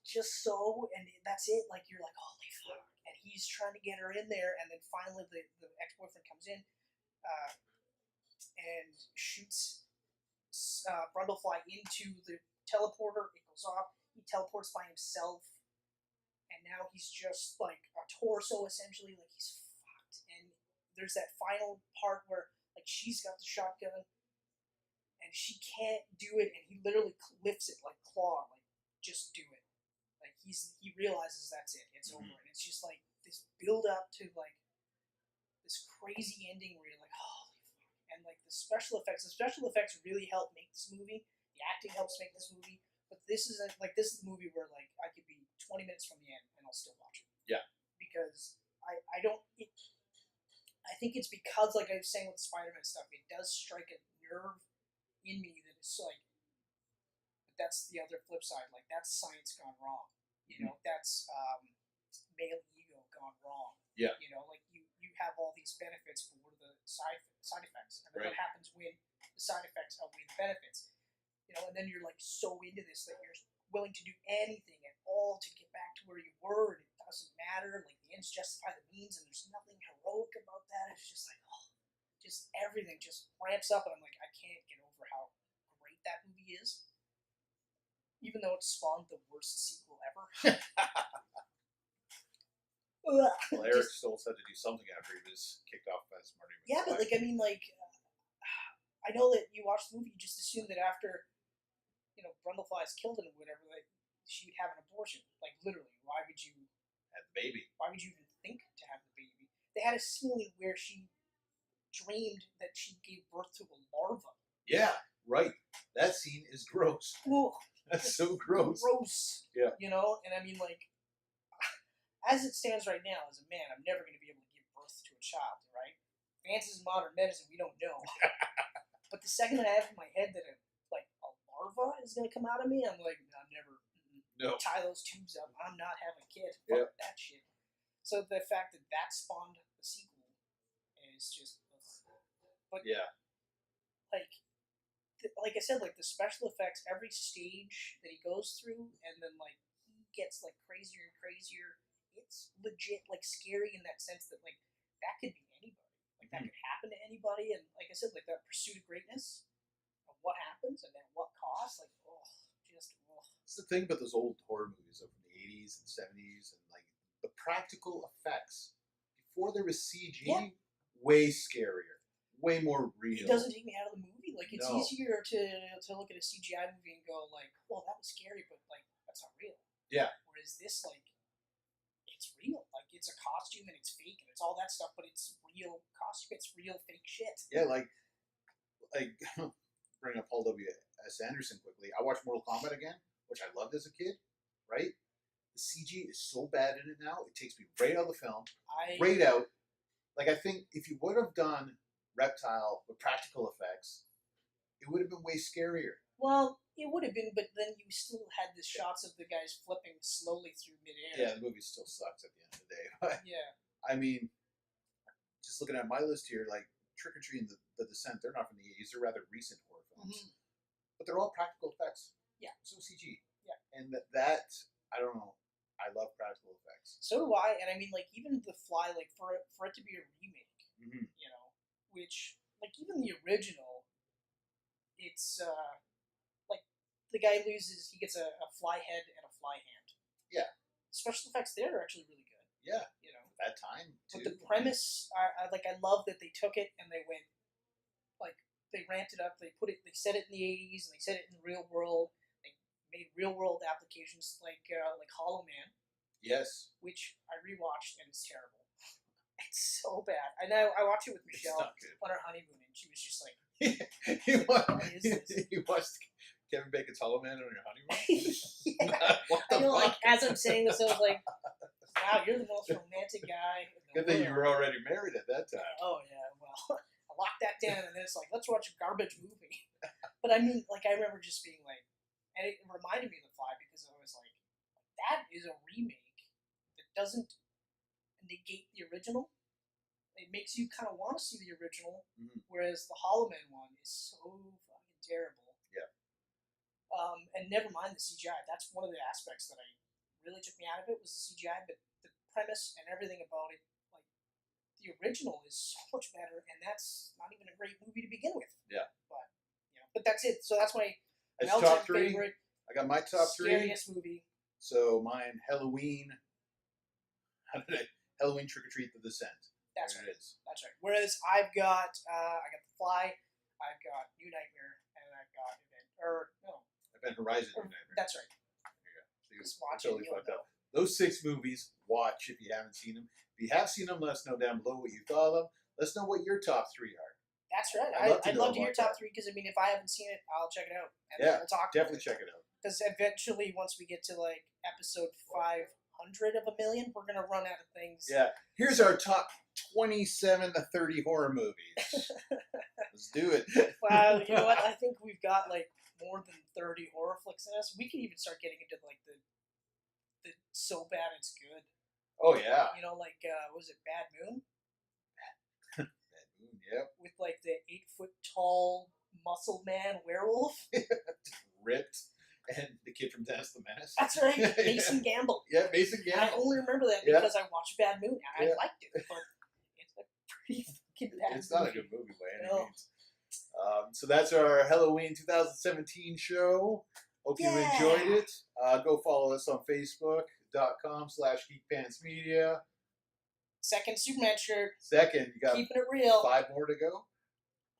just so, and that's it. Like, you're like, holy fuck, and he's trying to get her in there, and then finally the ex-boyfriend comes in, and shoots Brundlefly into the teleporter. It goes off. He teleports by himself, and now he's just like a torso essentially. Like, he's fucked. And there's that final part where, like, she's got the shotgun, and she can't do it, and he literally lifts it like claw, like, just do it. Like, he realizes that's it, it's over, and it's just like this build up to like this crazy ending where you're like, holy fuck. And like the special effects really help make this movie. The acting helps make this movie, but this is the movie where, like, I could be 20 minutes from the end and I'll still watch it. Yeah. Because I think it's because, like I was saying with the Spider-Man stuff, it does strike a nerve in me that it's like, but that's the other flip side. Like, that's science gone wrong. You know, that's male ego gone wrong. Yeah. You know, like, you have all these benefits, but what are the side effects? And then what happens when the side effects outweigh the benefits? You know, and then you're like so into this that you're willing to do anything at all to get back to where you were, and it doesn't matter. Like, the ends justify the means, and there's nothing heroic about that. It's just like, oh, just everything just ramps up, and I'm like, I can't get over how great that movie is, even though it spawned the worst sequel ever. Well, Eric Stoltz had to do something after he was kicked off as Marty McFly. Yeah, but like, I mean, like, I know that you watch the movie, you just assume that after, you know, Brundlefly's killed it or whatever, like, she would have an abortion. Like, literally, why would you have the baby? Why would you even think to have the baby? They had a scene where she dreamed that she gave birth to a larva. Yeah, right. That scene is gross. Ugh, that's so gross. Gross. Yeah. You know, and I mean, like, as it stands right now, as a man, I'm never going to be able to give birth to a child, right? Advances in modern medicine, we don't know. But the second I have in my head that a larva is going to come out of me, I'm like, I'm never. No. Tie those tubes up. I'm not having a kid. Yep. Fuck that shit. So the fact that that spawned the sequel is just. But yeah. Like I said, like the special effects, every stage that he goes through, and then like he gets like crazier and crazier. It's legit like scary in that sense that like that could be anybody. Like that could happen to anybody, and like I said, like that pursuit of greatness, of what happens and at what cost, like It's the thing about those old horror movies from the 80s and 70s, and like the practical effects before there was CG, way scarier, way more real. It doesn't take me out of the movie. Like, it's easier to look at a CGI movie and go like, well, that was scary, but like that's not real. Yeah. Whereas this, like, it's real. Like, it's a costume and it's fake and it's all that stuff, but it's real costume. It's real fake shit. Yeah, like bring up Paul W.S. Anderson quickly. I watched Mortal Kombat again, which I loved as a kid, right? The CG is so bad in it now, it takes me right out of the film. Right out. Like, I think if you would have done Reptile with practical effects, it would have been way scarier. Well, it would have been, but then you still had the shots of the guys flipping slowly through midair. Yeah, the movie still sucks at the end of the day. But, yeah. I mean, just looking at my list here, like, Trick or Treat and the Descent, they're not from the 80s. They're rather recent horror films. Mm-hmm. But they're all practical effects. Yeah. So CG. Yeah. And that, I don't know, I love practical effects. So do I, and I mean, like, even The Fly, like, for it to be a remake, you know, which, like, even the original, it's, like, the guy loses, he gets a fly head and a fly hand. Yeah. Special effects there are actually really good. Yeah. You know. At that time, too. But the premise, I love that they took it and they went, like, they ramped it up, they set it in the 80s, and they set it in the real world, they made real world applications like Hollow Man. Yes. Which I rewatched and it's terrible. It's so bad. I know. I watched it with Michelle on our honeymoon, and she was just like, he watched Kevin Bacon's Hollow Man on your honeymoon? Yeah. What I the know, like, fuck? as I'm saying this, I was like, wow, you're the most romantic guy in the Good thing you world. were already married at that time. Oh, yeah, well, I locked that down, and then it's like, let's watch a garbage movie. But I mean, like, I remember just being like, and it reminded me of The Fly because I was like, that is a remake that doesn't negate the original. It makes you kind of want to see the original, whereas the Hollow Man one is so fucking terrible. Yeah. And never mind the CGI. That's one of the aspects that really took me out of it was the CGI, but the premise and everything about it, like the original is so much better, and that's not even a great movie to begin with. Yeah. But but that's it. So that's my Top three. favorite. I got my top three. Scariest movie. So mine, Halloween. Halloween Trick or Treat: The Descent. That's there right. it is. That's right. Whereas I've got The Fly, I've got New Nightmare, and I've got Event Horizon. New Nightmare. That's right. There you go. Just watch totally it. fucked up. Those 6 movies, watch if you haven't seen them. If you have seen them, let us know down below what you thought of them. Let us know what your top 3 are. That's right. I'd love to hear top 3 because I mean, if I haven't seen it, I'll check it out. And we'll talk. Definitely check it out. Because eventually, once we get to like episode 500 of a million, we're gonna run out of things. Yeah. Here's our top 27 to 30 horror movies. Let's do it. Wow. You know what? I think we've got like more than 30 horror flicks in us. We can even start getting into like the so bad it's good. Oh yeah. You know, like was it Bad Moon? Bad Moon. Yep. With like the 8-foot tall muscle man werewolf. Ripped. And the kid from Dennis the Menace. That's right, Mason Gamble. Yeah, Mason Gamble. I only remember that because I watched Bad Moon and I liked it, but it's a pretty fucking bad It's not a movie. good movie by any means. So that's our Halloween 2017 show. Hope you enjoyed it. Go follow us on Facebook.com/GeekPantsMedia. Second Superman shirt. Second, you got keeping it real. 5 more to go.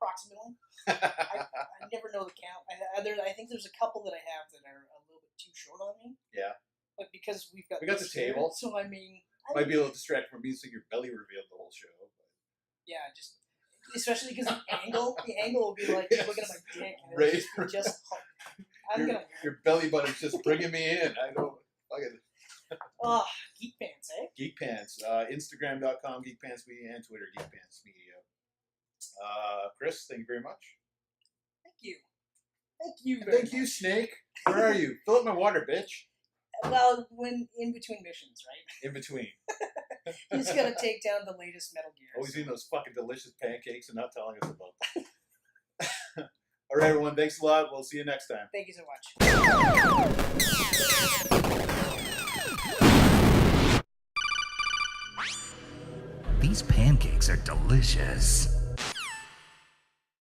Approximately. I never know the count. I think there's a couple that I have that are a little bit too short on me. Yeah. But because we got the table. So I mean, might be a little distracted from me seeing your belly revealed the whole show. But. Yeah, just especially because the angle will be like you're looking at my dick and Right. just your belly button's just bringing me in. I don't fucking. Geek Pants, eh? Geek Pants. Instagram.com, Geek Pants Media, and Twitter, Geek Pants Media. Chris, thank you very much. Thank you. Very Thank you, much. Snake. Where are you? Fill up my water, bitch. Well, when in between missions, right? In between. He's gonna take down the latest Metal Gear. Always eating those fucking delicious pancakes and not telling us about them. All right, everyone. Thanks a lot. We'll see you next time. Thank you so much. These pancakes are delicious.